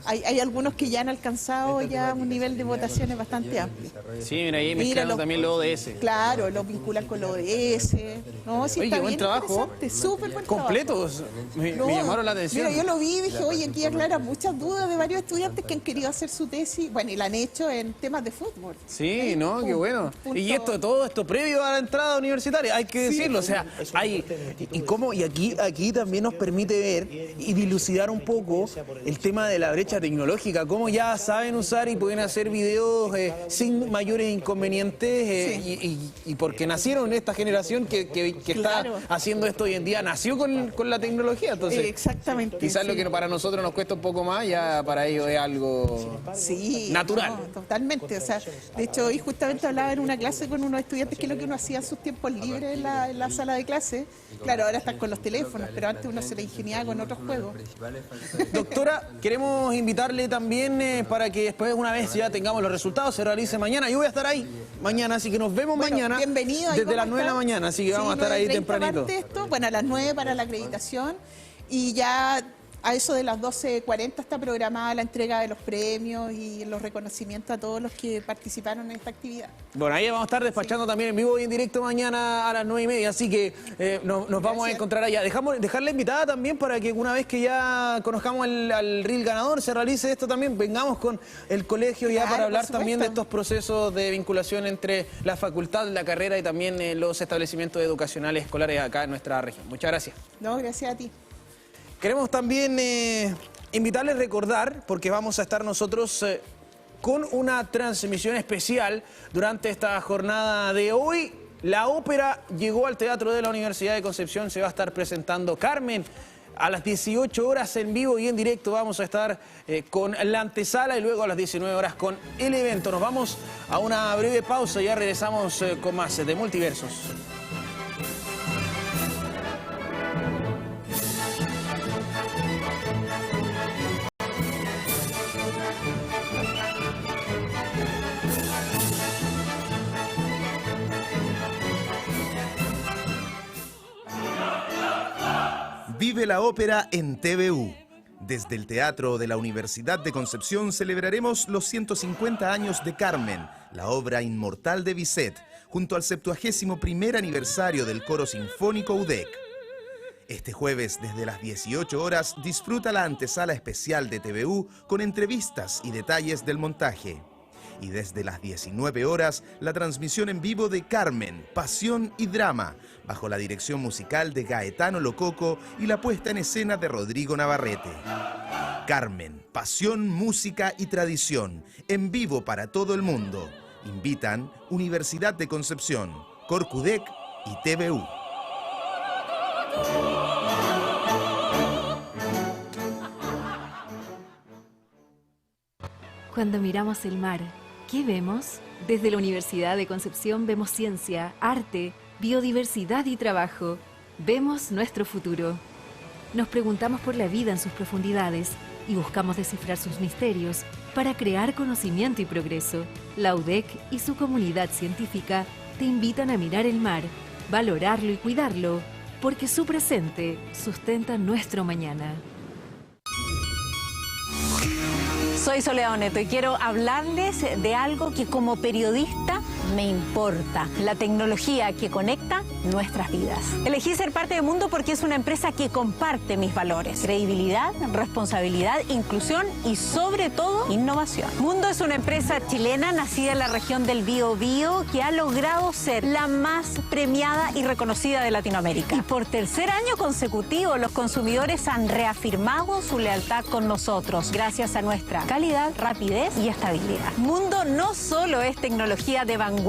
Hay algunos que ya han alcanzado ya un nivel de votaciones bastante amplio. Sí, mira, ahí Mira, mezclando también lo ODS. Claro, los vinculan con lo ODS. No, sí, Oye, está buen bien trabajo. interesante, súper buen trabajo. Completos. Me No, llamaron la atención. Mira, yo lo vi y dije, oye, aquí aclara muchas dudas de varios estudiantes que han querido hacer su tesis, bueno, y la han hecho en temas de fútbol. Sí, no, qué bueno. Y todo esto previo a la entrada universitaria, hay que decirlo, o sea, hay y aquí también nos permite ver y dilucidar un poco el tema de la brecha tecnológica, cómo ya saben usar y pueden hacer videos sin mayores inconvenientes y porque nacieron en esta generación que Claro. está haciendo esto hoy en día, nació con la tecnología, entonces Exactamente. quizás lo sí. que para nosotros nos cuesta un poco más, ya para ellos es algo Sí, natural. no, totalmente. O sea, de hecho, hoy justamente hablaba en una clase con unos estudiantes que es lo que uno hacía en sus tiempos libres en la sala de clase. Claro, ahora están con los teléfonos, pero antes uno se la ingeniaba con otros juegos. Doctora, queremos invitarle también para que después, una vez ya tengamos los resultados, se realice mañana. Yo voy a estar ahí mañana, así que nos vemos Bueno, mañana. bienvenido. ahí Desde vamos las a 9 de la estar. mañana, así que Sí, vamos a estar ahí 9:30 tempranito. parte esto, bueno, a las 9 para la acreditación y ya a eso de las 12:40 está programada la entrega de los premios y los reconocimientos a todos los que participaron en esta actividad. Bueno, ahí vamos a estar despachando también en vivo y en directo mañana a las 9:30, así que nos vamos a Gracias. encontrar allá. Dejarla invitada también para que una vez que ya conozcamos al reel ganador, se realice esto también, vengamos con el colegio ya Claro, para por hablar también de supuesto. estos procesos de vinculación entre la facultad, la carrera y también los establecimientos educacionales escolares acá en nuestra región. Muchas gracias. No, gracias a ti. Queremos también invitarles a recordar, porque vamos a estar nosotros con una transmisión especial durante esta jornada de hoy. La ópera llegó al Teatro de la Universidad de Concepción, se va a estar presentando Carmen. A las 18 horas en vivo y en directo vamos a estar con la antesala y luego a las 19 horas con el evento. Nos vamos a una breve pausa y ya regresamos con más de Multiversos. Vive la ópera en TVU. Desde el Teatro de la Universidad de Concepción celebraremos los 150 años de Carmen, la obra inmortal de Bizet, junto al 71º aniversario del Coro Sinfónico UDEC. Este jueves, desde las 18 horas, disfruta la antesala especial de TVU con entrevistas y detalles del montaje. Y desde las 19 horas, la transmisión en vivo de Carmen, Pasión y Drama, bajo la dirección musical de Gaetano Lococo y la puesta en escena de Rodrigo Navarrete. Carmen, Pasión, Música y Tradición, en vivo para todo el mundo. Invitan Universidad de Concepción, Corcudec y TVU. Cuando miramos el mar, ¿qué vemos? Desde la Universidad de Concepción vemos ciencia, arte, biodiversidad y trabajo. Vemos nuestro futuro. Nos preguntamos por la vida en sus profundidades y buscamos descifrar sus misterios para crear conocimiento y progreso. La UDEC y su comunidad científica te invitan a mirar el mar, valorarlo y cuidarlo, porque su presente sustenta nuestro mañana. Soy Soledad Oneto y quiero hablarles de algo que como periodista me importa, la tecnología que conecta nuestras vidas. Elegí ser parte de Mundo porque es una empresa que comparte mis valores: credibilidad, responsabilidad, inclusión y sobre todo innovación. Mundo es una empresa chilena nacida en la región del Biobío que ha logrado ser la más premiada y reconocida de Latinoamérica. Y por tercer año consecutivo los consumidores han reafirmado su lealtad con nosotros gracias a nuestra calidad, rapidez y estabilidad. Mundo no solo es tecnología de vanguardia,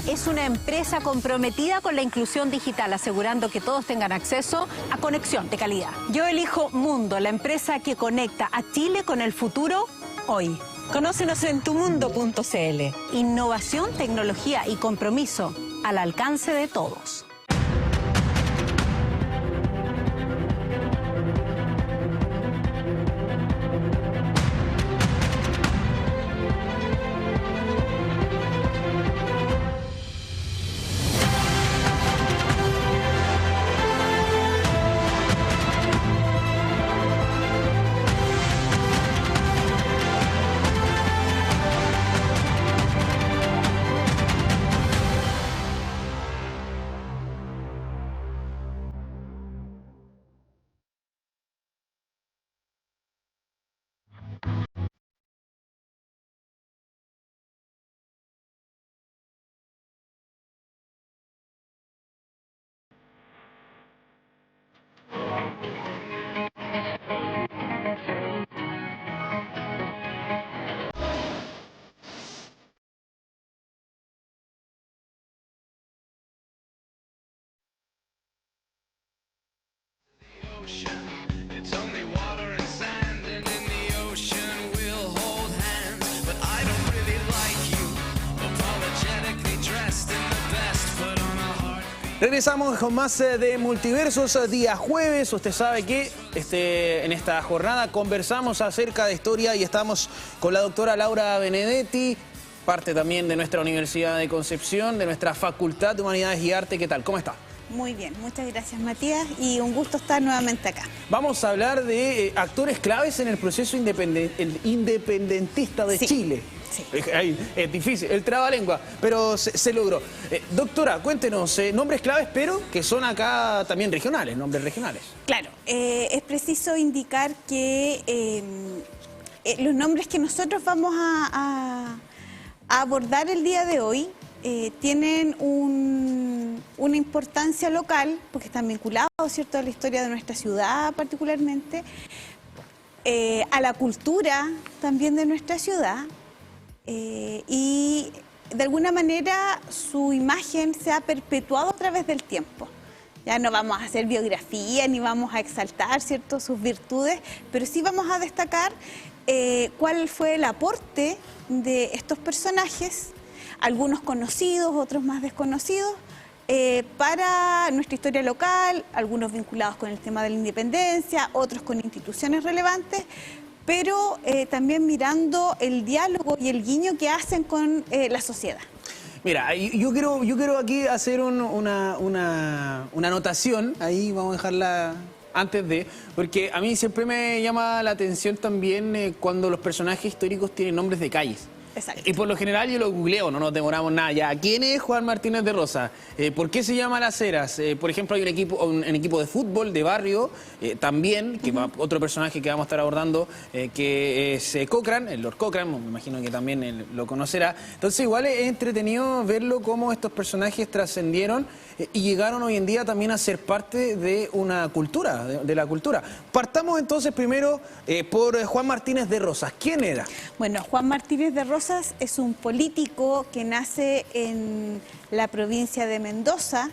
es una empresa comprometida con la inclusión digital, asegurando que todos tengan acceso a conexión de calidad. Yo elijo Mundo, la empresa que conecta a Chile con el futuro hoy. Conócenos en tumundo.cl. Innovación, tecnología y compromiso al alcance de todos. It's only water and sand, and in the ocean we'll hold hands. But I don't really like you, apologetically dressed in the best, put on a heartbeat. Regresamos con más de Multiversos, día jueves. Usted sabe que en esta jornada conversamos acerca de historia y estamos con la doctora Laura Benedetti, parte también de nuestra Universidad de Concepción, de nuestra Facultad de Humanidades y Arte. ¿Qué tal? ¿Cómo está? Muy bien, muchas gracias Matías y un gusto estar nuevamente acá. Vamos a hablar de actores claves en el proceso independentista de Chile. Sí. Es difícil, el trabalengua, pero se logró. Doctora, cuéntenos, nombres claves, pero que son acá también regionales, nombres regionales. Claro, es preciso indicar que los nombres que nosotros vamos a abordar el día de hoy tienen una importancia local, porque están vinculados, ¿cierto?, a la historia de nuestra ciudad particularmente, a la cultura también de nuestra ciudad, y de alguna manera su imagen se ha perpetuado a través del tiempo. Ya no vamos a hacer biografía ni vamos a exaltar, ¿cierto?, sus virtudes, pero sí vamos a destacar cuál fue el aporte de estos personajes, algunos conocidos, otros más desconocidos, para nuestra historia local, algunos vinculados con el tema de la independencia, otros con instituciones relevantes, pero también mirando el diálogo y el guiño que hacen con la sociedad. Mira, yo quiero aquí hacer una anotación, ahí vamos a dejarla antes de, porque a mí siempre me llama la atención también cuando los personajes históricos tienen nombres de calles. Exacto. Y por lo general yo lo googleo, no nos demoramos nada. Ya, ¿quién es Juan Martínez de Rosas? ¿Por qué se llama Las Heras? Por ejemplo, hay un equipo de fútbol de barrio también, que otro personaje que vamos a estar abordando, que es Cochrane, el Lord Cochrane, me imagino que también él lo conocerá. Entonces igual es entretenido verlo cómo estos personajes trascendieron y llegaron hoy en día también a ser parte de una cultura, de la cultura. Partamos entonces primero por Juan Martínez de Rosas. ¿Quién era? Bueno, Juan Martínez de Rosas es un político que nace en la provincia de Mendoza,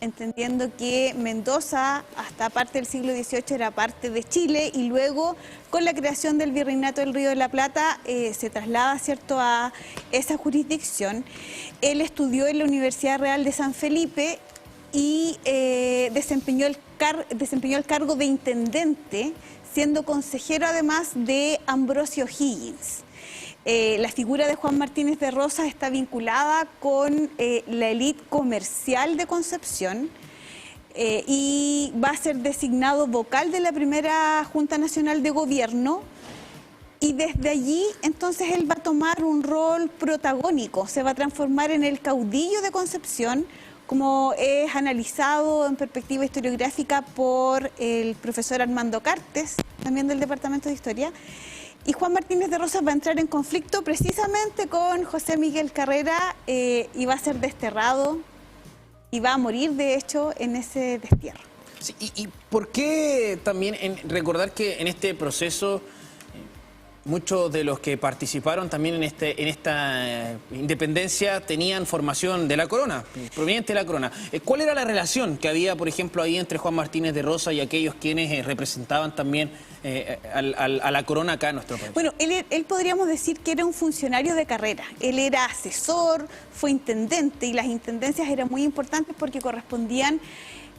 entendiendo que Mendoza hasta parte del siglo XVIII era parte de Chile y luego con la creación del Virreinato del Río de la Plata se traslada, ¿cierto?, a esa jurisdicción. Él estudió en la Universidad Real de San Felipe y desempeñó el cargo de intendente, siendo consejero además de Ambrosio Higgins. La figura de Juan Martínez de Rosas está vinculada con la élite comercial de Concepción y va a ser designado vocal de la primera Junta Nacional de Gobierno Y desde allí, entonces, él va a tomar un rol protagónico, se va a transformar en el caudillo de Concepción, como es analizado en perspectiva historiográfica por el profesor Armando Cartes, también del Departamento de Historia. Y Juan Martínez de Rosas va a entrar en conflicto precisamente con José Miguel Carrera y va a ser desterrado y va a morir, de hecho, en ese destierro. Sí, ¿y por qué también recordar que en este proceso muchos de los que participaron también en esta independencia tenían formación de la corona, proveniente de la corona? ¿Cuál era la relación que había, por ejemplo, ahí entre Juan Martínez de Rosas y aquellos quienes representaban también a la corona acá en nuestro país? Bueno, él podríamos decir que era un funcionario de carrera. Él era asesor, fue intendente, y las intendencias eran muy importantes porque correspondían,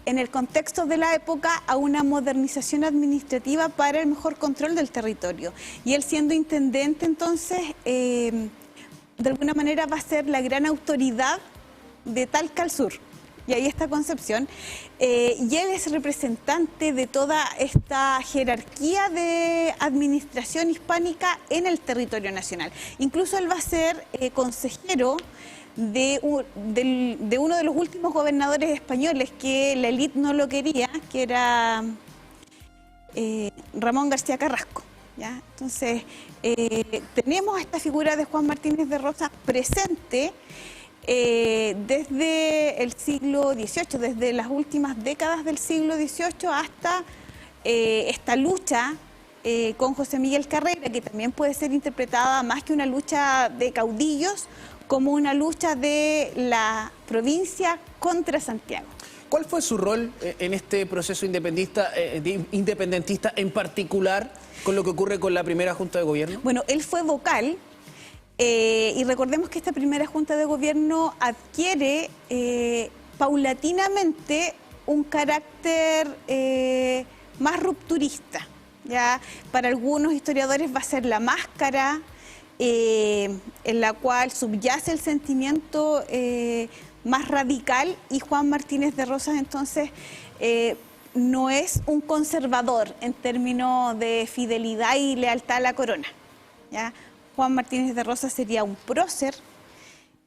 en el contexto de la época, a una modernización administrativa para el mejor control del territorio. Y él, siendo intendente, entonces, de alguna manera va a ser la gran autoridad de Talca al sur. Y ahí está Concepción. Y él es representante de toda esta jerarquía de administración hispánica en el territorio nacional. Incluso él va a ser consejero de uno de los últimos gobernadores españoles que la élite no lo quería, que era Ramón García Carrasco, ¿ya? Entonces, tenemos esta figura de Juan Martínez de Rosas presente desde el siglo XVIII, desde las últimas décadas del siglo XVIII hasta esta lucha con José Miguel Carrera, que también puede ser interpretada más que una lucha de caudillos, como una lucha de la provincia contra Santiago. ¿Cuál fue su rol en este proceso independentista, en particular con lo que ocurre con la primera Junta de Gobierno? Bueno, él fue vocal y recordemos que esta primera Junta de Gobierno adquiere paulatinamente un carácter más rupturista, ¿ya? Para algunos historiadores va a ser la máscara, en la cual subyace el sentimiento más radical, y Juan Martínez de Rosas entonces no es un conservador en términos de fidelidad y lealtad a la corona, ¿ya? Juan Martínez de Rosas sería un prócer,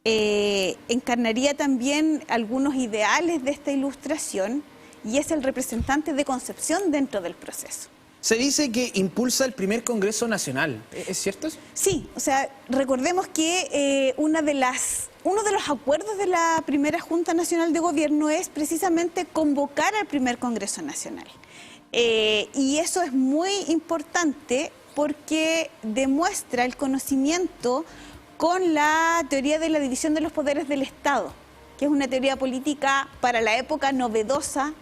encarnaría también algunos ideales de esta ilustración y es el representante de Concepción dentro del proceso. Se dice que impulsa el primer Congreso Nacional. ¿Es cierto eso? Sí, o sea, recordemos que uno de los acuerdos de la primera Junta Nacional de Gobierno es precisamente convocar al primer Congreso Nacional. Y eso es muy importante porque demuestra el conocimiento con la teoría de la división de los poderes del Estado, que es una teoría política para la época novedosa,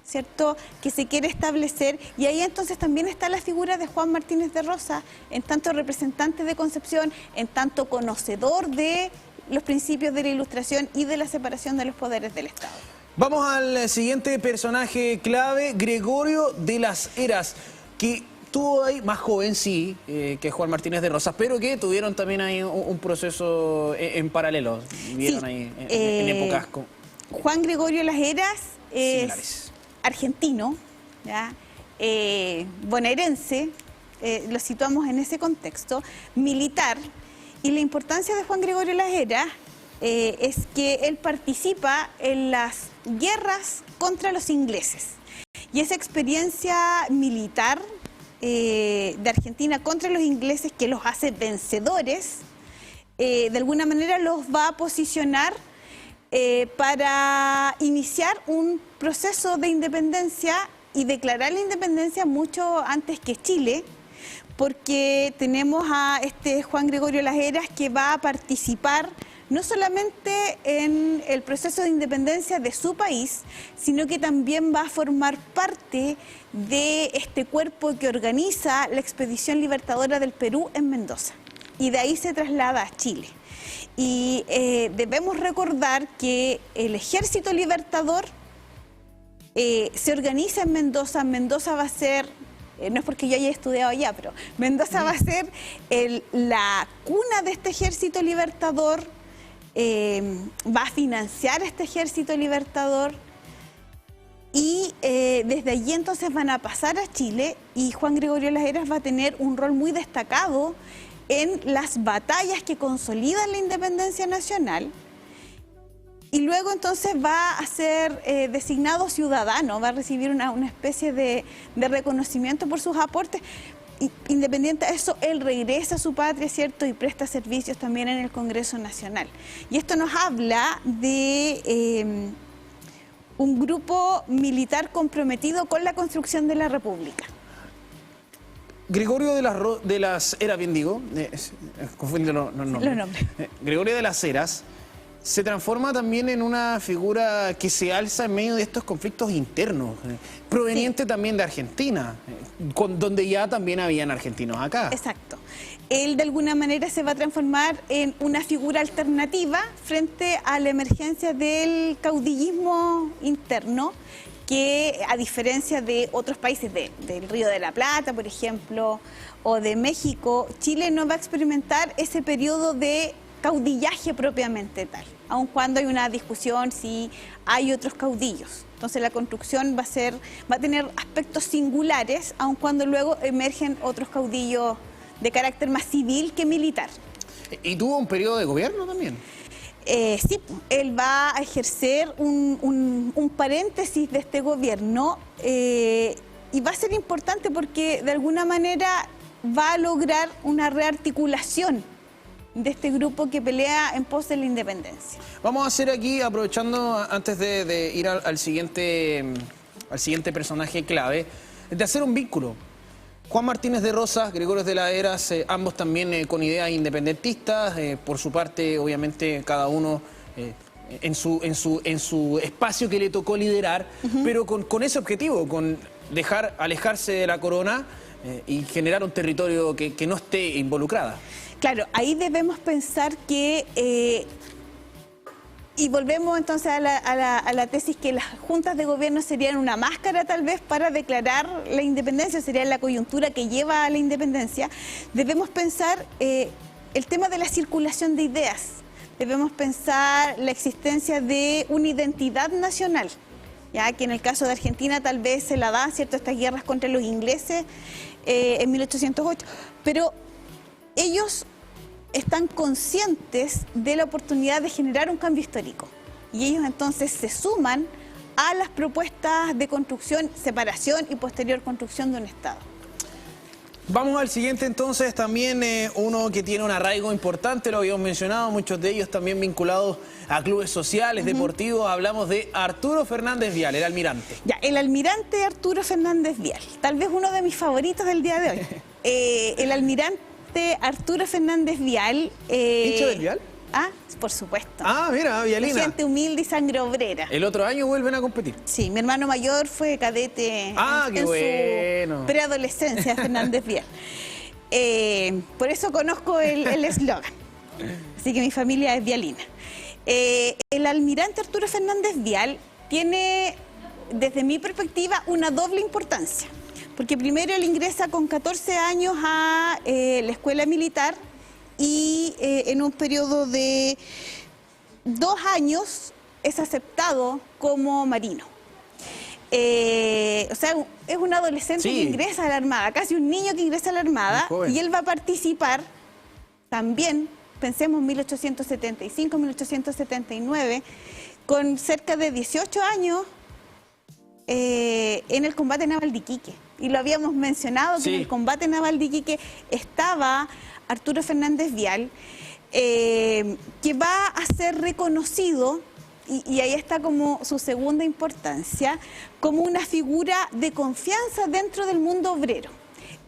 ¿cierto?, que se quiere establecer, y ahí entonces también está la figura de Juan Martínez de Rosas, en tanto representante de Concepción, en tanto conocedor de los principios de la Ilustración y de la separación de los poderes del Estado. Vamos al siguiente personaje clave, Gregorio de las Heras, que tuvo ahí, más joven sí, que Juan Martínez de Rosas, pero que tuvieron también ahí un proceso en paralelo, vieron Sí, ahí en épocas Juan Gregorio de las Heras es similares. Argentino, ¿ya? Bonaerense, lo situamos en ese contexto, militar, y la importancia de Juan Gregorio de las Heras es que él participa en las guerras contra los ingleses, y esa experiencia militar de Argentina contra los ingleses, que los hace vencedores, de alguna manera los va a posicionar para iniciar un proceso de independencia y declarar la independencia mucho antes que Chile, porque tenemos a este Juan Gregorio de las Heras que va a participar no solamente en el proceso de independencia de su país, sino que también va a formar parte de este cuerpo que organiza la Expedición Libertadora del Perú en Mendoza, y de ahí se traslada a Chile. Y debemos recordar que el Ejército Libertador se organiza en Mendoza. Mendoza va a ser, no es porque yo haya estudiado allá, pero Mendoza va a ser la cuna de este Ejército Libertador, va a financiar este Ejército Libertador, Y desde allí entonces van a pasar a Chile y Juan Gregorio Las Heras va a tener un rol muy destacado en las batallas que consolidan la independencia nacional. Y luego entonces va a ser designado ciudadano, va a recibir una especie de reconocimiento por sus aportes. Independiente de eso, él regresa a su patria, ¿cierto? Y presta servicios también en el Congreso Nacional. Y esto nos habla de un grupo militar comprometido con la construcción de la República. Gregorio de las Heras, bien digo, confundiendo los nombres. Gregorio de las Heras se transforma también en una figura que se alza en medio de estos conflictos internos, proveniente también de Argentina, donde ya también habían argentinos acá. Exacto. Él de alguna manera se va a transformar en una figura alternativa frente a la emergencia del caudillismo interno, que a diferencia de otros países del Río de la Plata, por ejemplo, o de México, Chile no va a experimentar ese periodo de caudillaje propiamente tal, aun cuando hay una discusión si hay otros caudillos. Entonces la construcción va a tener aspectos singulares, aun cuando luego emergen otros caudillos de carácter más civil que militar. ¿Y tuvo un periodo de gobierno también? Sí, él va a ejercer un paréntesis de este gobierno y va a ser importante porque de alguna manera va a lograr una rearticulación de este grupo que pelea en pos de la independencia. Vamos a hacer aquí, aprovechando antes de ir al siguiente personaje clave, de hacer un vínculo. Juan Martínez de Rosas, Gregorio de las Heras, ambos también con ideas independentistas, por su parte, obviamente, cada uno en su espacio que le tocó liderar, pero con ese objetivo, con alejarse de la corona y generar un territorio que no esté involucrada. Claro, ahí debemos pensar que, y volvemos entonces a la tesis que las juntas de gobierno serían una máscara tal vez para declarar la independencia, sería la coyuntura que lleva a la independencia. Debemos pensar el tema de la circulación de ideas, debemos pensar la existencia de una identidad nacional, ya que en el caso de Argentina tal vez se la dan, ¿cierto?, estas guerras contra los ingleses en 1808, pero ellos están conscientes de la oportunidad de generar un cambio histórico y ellos entonces se suman a las propuestas de construcción, separación y posterior construcción de un Estado. Vamos al siguiente entonces, también uno que tiene un arraigo importante, lo habíamos mencionado, muchos de ellos también vinculados a clubes sociales, deportivos. Hablamos de Arturo Fernández Vial, el almirante. Ya, el almirante Arturo Fernández Vial, tal vez uno de mis favoritos del día de hoy. El almirante Arturo Fernández Vial. ¿Hincha del Vial? Ah, por supuesto. Ah, mira, vialina. Gente humilde y sangre obrera. El otro año vuelven a competir. Sí, mi hermano mayor fue cadete qué bueno. Su preadolescencia, Fernández Vial. Por eso conozco el eslogan. Así que mi familia es vialina. El almirante Arturo Fernández Vial tiene, desde mi perspectiva, una doble importancia. Porque primero él ingresa con 14 años a la escuela militar y en un periodo de 2 años es aceptado como marino. O sea, es un adolescente que ingresa a la Armada, casi un niño que ingresa a la Armada, y él va a participar también, pensemos 1875, 1879, con cerca de 18 años en el combate naval de Iquique. Y lo habíamos mencionado, que en el combate naval de Iquique estaba Arturo Fernández Vial, que va a ser reconocido, y ahí está como su segunda importancia, como una figura de confianza dentro del mundo obrero.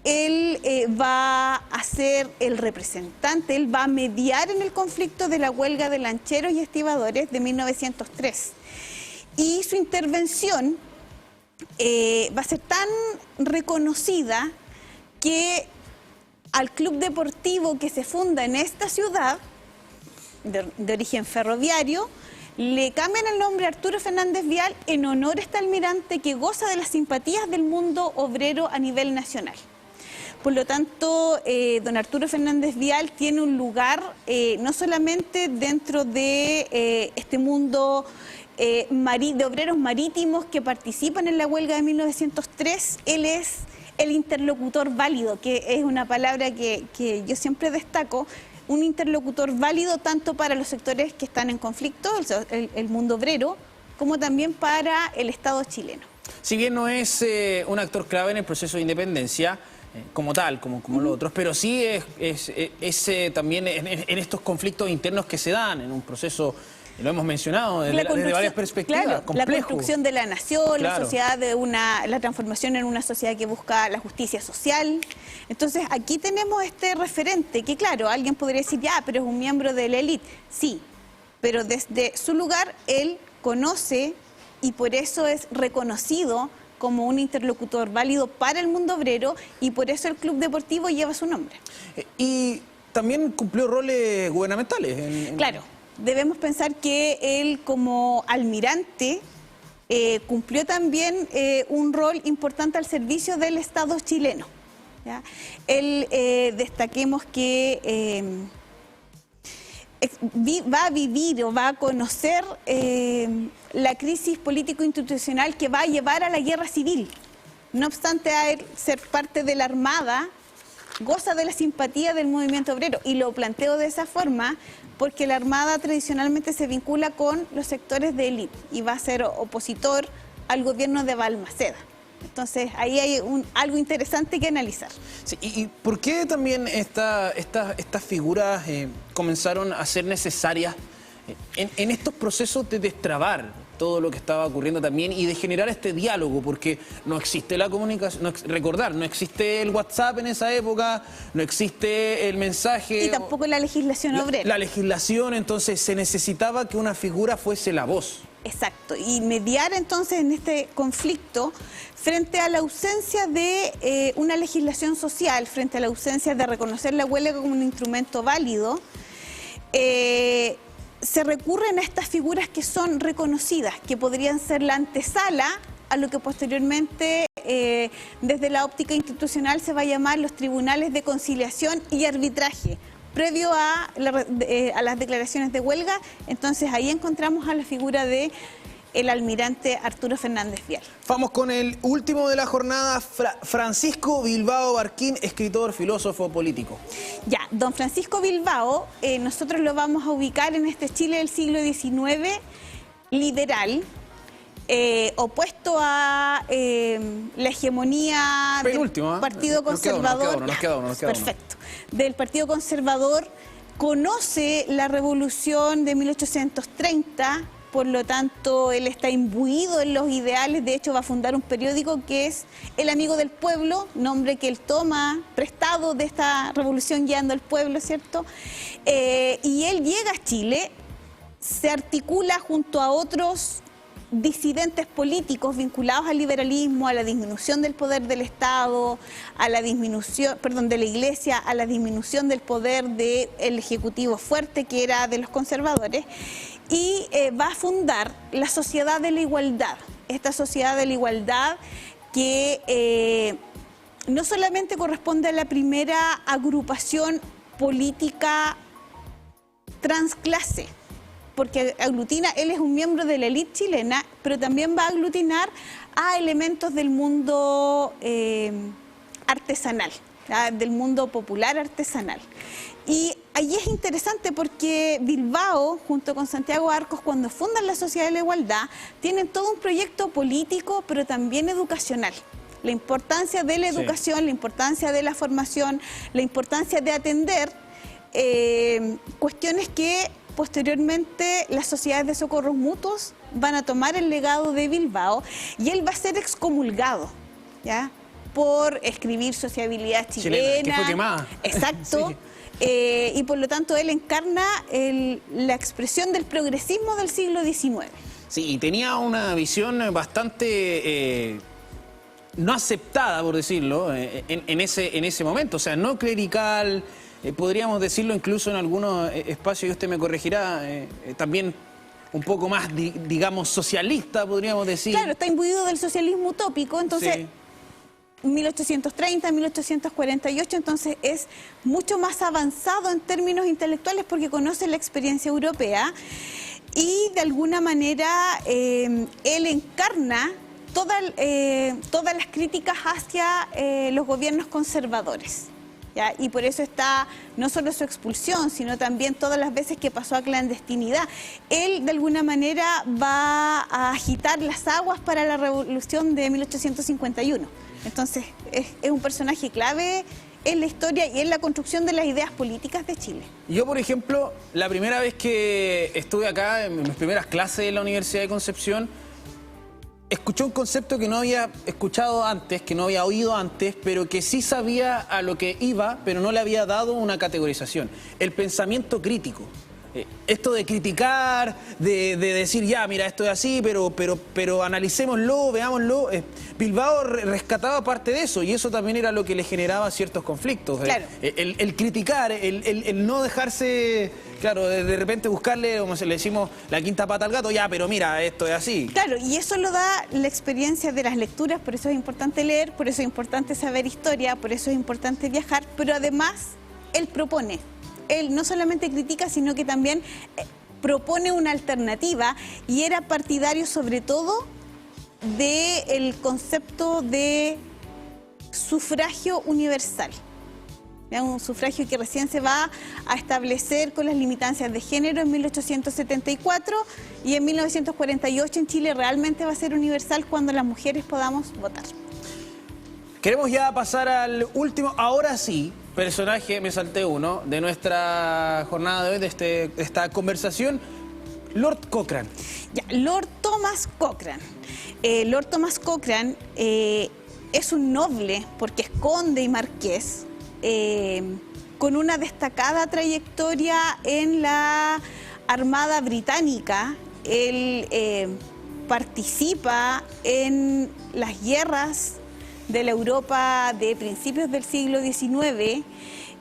Él va a ser el representante, él va a mediar en el conflicto de la huelga de lancheros y estibadores de 1903. Y su intervención va a ser tan reconocida que al club deportivo que se funda en esta ciudad, de origen ferroviario, le cambian el nombre a Arturo Fernández Vial en honor a este almirante que goza de las simpatías del mundo obrero a nivel nacional. Por lo tanto, don Arturo Fernández Vial tiene un lugar no solamente dentro de este mundo de obreros marítimos que participan en la huelga de 1903. Él es el interlocutor válido, que es una palabra que yo siempre destaco, un interlocutor válido tanto para los sectores que están en conflicto, el mundo obrero, como también para el Estado chileno. Si bien no es un actor clave en el proceso de independencia, como tal, como los otros, pero sí es también en estos conflictos internos que se dan en un proceso, lo hemos mencionado desde varias perspectivas, claro, complejo. la construcción de la nación, la Claro. sociedad la transformación en una sociedad que busca la justicia social. Entonces aquí tenemos este referente que, claro, alguien podría decir, ya, pero es un miembro de la élite. Sí, pero desde su lugar él conoce y por eso es reconocido como un interlocutor válido para el mundo obrero, y por eso el club deportivo lleva su nombre. Y también cumplió roles gubernamentales. Claro, debemos pensar que él como almirante cumplió también un rol importante al servicio del Estado chileno, ¿ya? Él, destaquemos que va a vivir o va a conocer la crisis político-institucional que va a llevar a la guerra civil. No obstante, a él ser parte de la Armada, goza de la simpatía del movimiento obrero, y lo planteo de esa forma porque la Armada tradicionalmente se vincula con los sectores de élite y va a ser opositor al gobierno de Balmaceda. Entonces ahí hay algo interesante que analizar. Sí, ¿y por qué también estas figuras comenzaron a ser necesarias en estos procesos de destrabar todo lo que estaba ocurriendo también y de generar este diálogo? Porque no existe la comunicación, no existe el WhatsApp en esa época, no existe el mensaje. Y tampoco la legislación obrera. La legislación, entonces se necesitaba que una figura fuese la voz. Exacto, y mediar entonces en este conflicto frente a la ausencia de una legislación social, frente a la ausencia de reconocer la huelga como un instrumento válido, se recurren a estas figuras que son reconocidas, que podrían ser la antesala a lo que posteriormente desde la óptica institucional se va a llamar los tribunales de conciliación y arbitraje. Previo a las declaraciones de huelga, entonces ahí encontramos a la figura de el almirante Arturo Fernández Vial. Vamos con el último de la jornada, Francisco Bilbao Barquín, escritor, filósofo, político. Ya, don Francisco Bilbao, nosotros lo vamos a ubicar en este Chile del siglo XIX, liberal, opuesto a la hegemonía del Partido Conservador. Nos queda uno. Perfecto. Del Partido Conservador, conoce la revolución de 1830, por lo tanto él está imbuido en los ideales. De hecho va a fundar un periódico que es El Amigo del Pueblo, nombre que él toma prestado de esta revolución guiando al pueblo, ¿cierto? Y él llega a Chile, se articula junto a otros disidentes políticos vinculados al liberalismo, a la disminución del poder del Estado, a la disminución, de la Iglesia, a la disminución del poder del Ejecutivo fuerte, que era de los conservadores, y va a fundar la Sociedad de la Igualdad. Esta Sociedad de la Igualdad que no solamente corresponde a la primera agrupación política transclase, porque aglutina, él es un miembro de la élite chilena, pero también va a aglutinar a elementos del mundo artesanal, del mundo popular artesanal. Y allí es interesante porque Bilbao, junto con Santiago Arcos, cuando fundan la Sociedad de la Igualdad, tienen todo un proyecto político, pero también educacional. La importancia de la educación, la importancia de la formación, la importancia de atender cuestiones que posteriormente las sociedades de socorros mutuos van a tomar el legado de Bilbao, y él va a ser excomulgado, ¿ya?, por escribir Sociabilidad Chilena. Que fue quemada. Exacto. Sí. Y por lo tanto él encarna la expresión del progresismo del siglo XIX. Sí, y tenía una visión bastante no aceptada, por decirlo, en ese momento. O sea, no clerical, podríamos decirlo incluso en algunos espacios, y usted me corregirá, también un poco más, digamos, socialista, podríamos decir. Claro, está imbuido del socialismo utópico, entonces... Sí. 1830, 1848, entonces es mucho más avanzado en términos intelectuales porque conoce la experiencia europea, y de alguna manera él encarna todas las críticas hacia los gobiernos conservadores. ¿Ya? Y por eso está no solo su expulsión, sino también todas las veces que pasó a clandestinidad. Él de alguna manera va a agitar las aguas para la revolución de 1851. Entonces es un personaje clave en la historia y en la construcción de las ideas políticas de Chile. Yo, por ejemplo, la primera vez que estuve acá, en mis primeras clases en la Universidad de Concepción, escuché un concepto que no había escuchado antes, que no había oído antes, pero que sí sabía a lo que iba, pero no le había dado una categorización. El pensamiento crítico. Esto de criticar, de decir, ya, mira, esto es así, pero analicémoslo, veámoslo. Bilbao rescataba parte de eso, y eso también era lo que le generaba ciertos conflictos. Claro. El criticar, el no dejarse, claro, de repente buscarle, como le decimos, la quinta pata al gato, ya, pero mira, esto es así. Claro, y eso lo da la experiencia de las lecturas, por eso es importante leer, por eso es importante saber historia, por eso es importante viajar, pero además él propone. Él no solamente critica, sino que también propone una alternativa, y era partidario sobre todo del concepto de sufragio universal. Un sufragio que recién se va a establecer con las limitancias de género en 1874, y en 1948 en Chile realmente va a ser universal cuando las mujeres podamos votar. Queremos ya pasar al último, ahora sí, personaje, me salté uno, de nuestra jornada de hoy, de esta conversación, Lord Cochrane. Ya, Lord Thomas Cochrane. Lord Thomas Cochrane es un noble, porque es conde y marqués, con una destacada trayectoria en la Armada Británica. Él participa en las guerras de la Europa de principios del siglo XIX,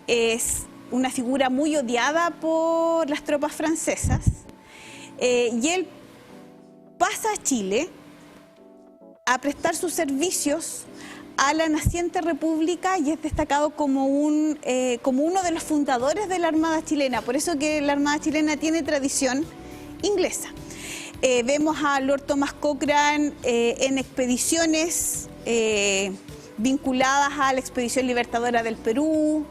es una figura muy odiada por las tropas francesas, y él pasa a Chile a prestar sus servicios a la naciente república, y es destacado como uno de los fundadores de la Armada chilena. Por eso que la Armada chilena tiene tradición inglesa. Vemos a Lord Thomas Cochrane en expediciones vinculadas a la expedición libertadora del Perú,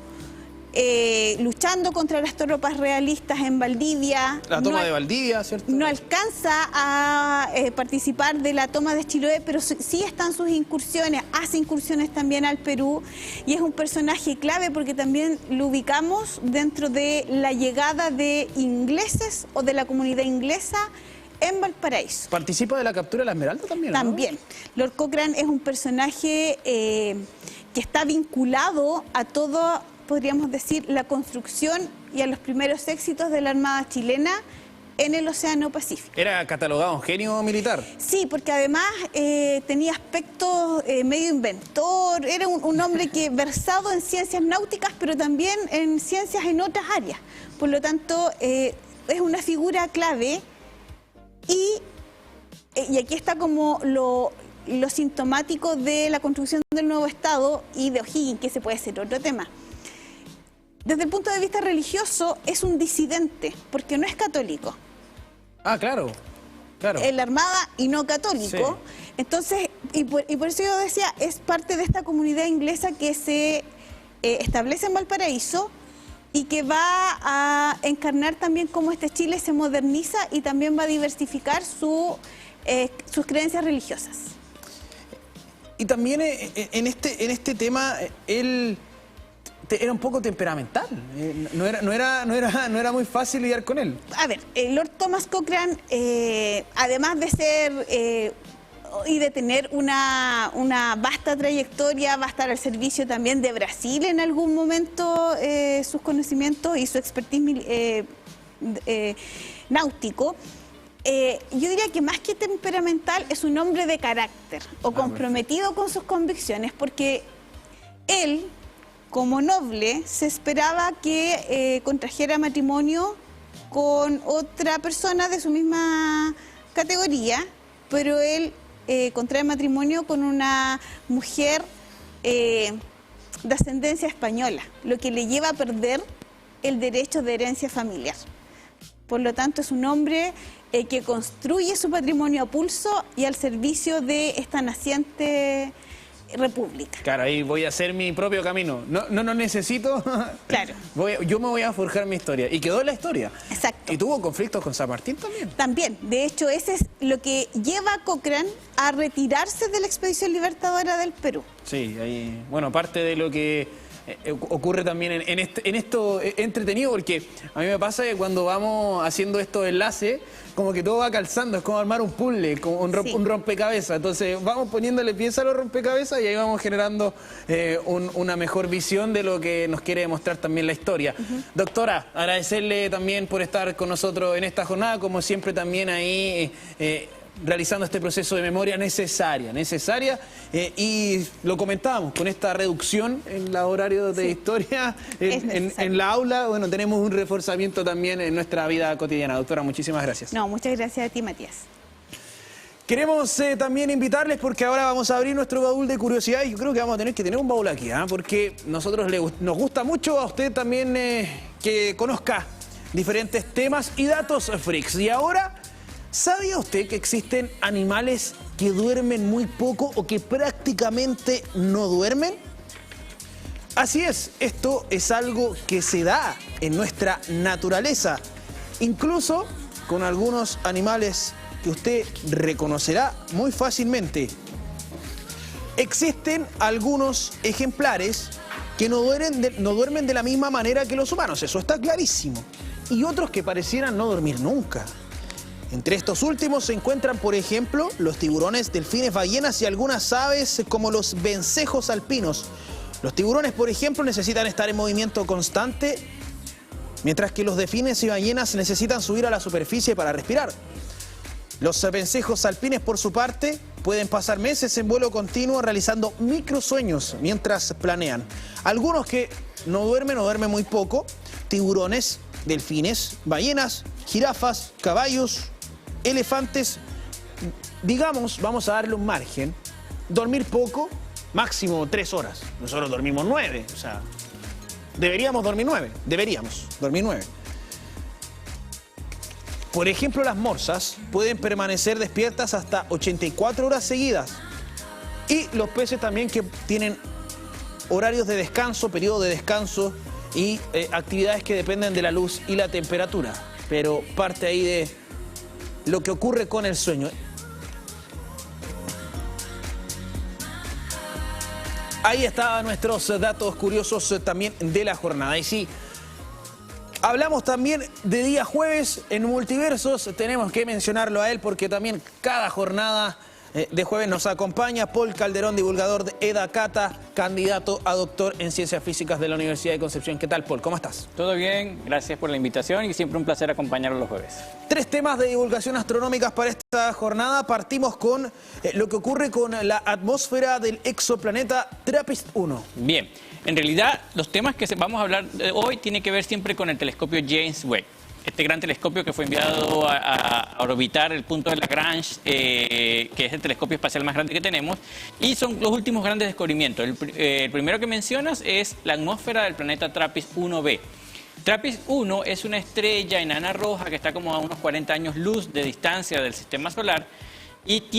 luchando contra las tropas realistas en Valdivia. La toma de Valdivia, ¿cierto? No alcanza a participar de la toma de Chiloé, pero sí están sus incursiones, hace incursiones también al Perú, y es un personaje clave porque también lo ubicamos dentro de la llegada de ingleses o de la comunidad inglesa en Valparaíso. ¿Participa de la captura de la Esmeralda también, ¿no? También. Lord Cochrane es un personaje que está vinculado a todo, podríamos decir, la construcción y a los primeros éxitos de la Armada chilena en el Océano Pacífico. ¿Era catalogado un genio militar? Sí, porque además tenía aspectos medio inventor, era un hombre que versado en ciencias náuticas, pero también en ciencias en otras áreas. Por lo tanto, es una figura clave. Y aquí está como lo sintomático de la construcción del nuevo Estado y de O'Higgins, que ese puede ser otro tema. Desde el punto de vista religioso, es un disidente, porque no es católico. Ah, claro, claro. En la Armada y no católico. Sí. Entonces, y por eso yo decía, es parte de esta comunidad inglesa que se establece en Valparaíso, y que va a encarnar también cómo este Chile se moderniza y también va a diversificar sus creencias religiosas. Y también en este tema, él era un poco temperamental. No era muy fácil lidiar con él. A ver, Lord Thomas Cochrane, además de ser y de tener una vasta trayectoria, va a estar al servicio también de Brasil en algún momento, sus conocimientos y su expertise náutico. Yo diría que más que temperamental es un hombre de carácter o comprometido con sus convicciones, porque él, como noble, se esperaba que contrajera matrimonio con otra persona de su misma categoría, pero él contrae matrimonio con una mujer de ascendencia española, lo que le lleva a perder el derecho de herencia familiar. Por lo tanto, es un hombre que construye su patrimonio a pulso y al servicio de esta naciente república. Claro, ahí voy a hacer mi propio camino. No necesito. Claro. Yo me voy a forjar mi historia. Y quedó en la historia. Exacto. Y tuvo conflictos con San Martín también. También, de hecho, ese es lo que lleva a Cochrane a retirarse de la Expedición Libertadora del Perú. Sí, ahí, bueno, parte de lo que ocurre también en esto entretenido, porque a mí me pasa que cuando vamos haciendo estos enlaces, como que todo va calzando, es como armar un puzzle, como un rompecabezas. Entonces vamos poniéndole pieza a los rompecabezas y ahí vamos generando una mejor visión de lo que nos quiere demostrar también la historia. Doctora, agradecerle también por estar con nosotros en esta jornada, como siempre también ahí realizando este proceso de memoria necesaria, y lo comentábamos, con esta reducción en los horarios de historia en la aula, bueno, tenemos un reforzamiento también en nuestra vida cotidiana. Doctora, muchísimas gracias. No, muchas gracias a ti, Matías. Queremos también invitarles, porque ahora vamos a abrir nuestro baúl de curiosidades. Yo creo que vamos a tener que tener un baúl aquí, porque nosotros nos gusta mucho a usted también que conozca diferentes temas y datos freaks. Y ahora, ¿sabía usted que existen animales que duermen muy poco o que prácticamente no duermen? Así es, esto es algo que se da en nuestra naturaleza, incluso con algunos animales que usted reconocerá muy fácilmente. Existen algunos ejemplares que no duermen de la misma manera que los humanos, eso está clarísimo, y otros que parecieran no dormir nunca. Entre estos últimos se encuentran, por ejemplo, los tiburones, delfines, ballenas y algunas aves como los vencejos alpinos. Los tiburones, por ejemplo, necesitan estar en movimiento constante, mientras que los delfines y ballenas necesitan subir a la superficie para respirar. Los vencejos alpines, por su parte, pueden pasar meses en vuelo continuo realizando microsueños mientras planean. Algunos que no duermen o duermen muy poco: tiburones, delfines, ballenas, jirafas, caballos, elefantes. Digamos, vamos a darle un margen. Dormir poco, máximo 3 horas. Nosotros dormimos 9, o sea, deberíamos dormir 9. Por ejemplo, las morsas pueden permanecer despiertas hasta 84 horas seguidas. Y los peces también, que tienen horarios de descanso, periodo de descanso y actividades que dependen de la luz y la temperatura. Pero parte ahí de lo que ocurre con el sueño. Ahí estaban nuestros datos curiosos también de la jornada. Y sí, hablamos también de día jueves en Multiversos, tenemos que mencionarlo a él porque también cada jornada de jueves nos acompaña Paul Calderón, divulgador de EDACATA, candidato a doctor en Ciencias Físicas de la Universidad de Concepción. ¿Qué tal, Paul? ¿Cómo estás? Todo bien, gracias por la invitación y siempre un placer acompañarlos los jueves. 3 temas de divulgación astronómicas para esta jornada. Partimos con lo que ocurre con la atmósfera del exoplaneta TRAPPIST-1. Bien, en realidad los temas que vamos a hablar hoy tienen que ver siempre con el telescopio James Webb. Este gran telescopio que fue enviado a orbitar el punto de Lagrange, que es el telescopio espacial más grande que tenemos, y son los últimos grandes descubrimientos. El primero que mencionas es la atmósfera del planeta TRAPPIST-1b. TRAPPIST-1 es una estrella enana roja que está como a unos 40 años luz de distancia del sistema solar y tiene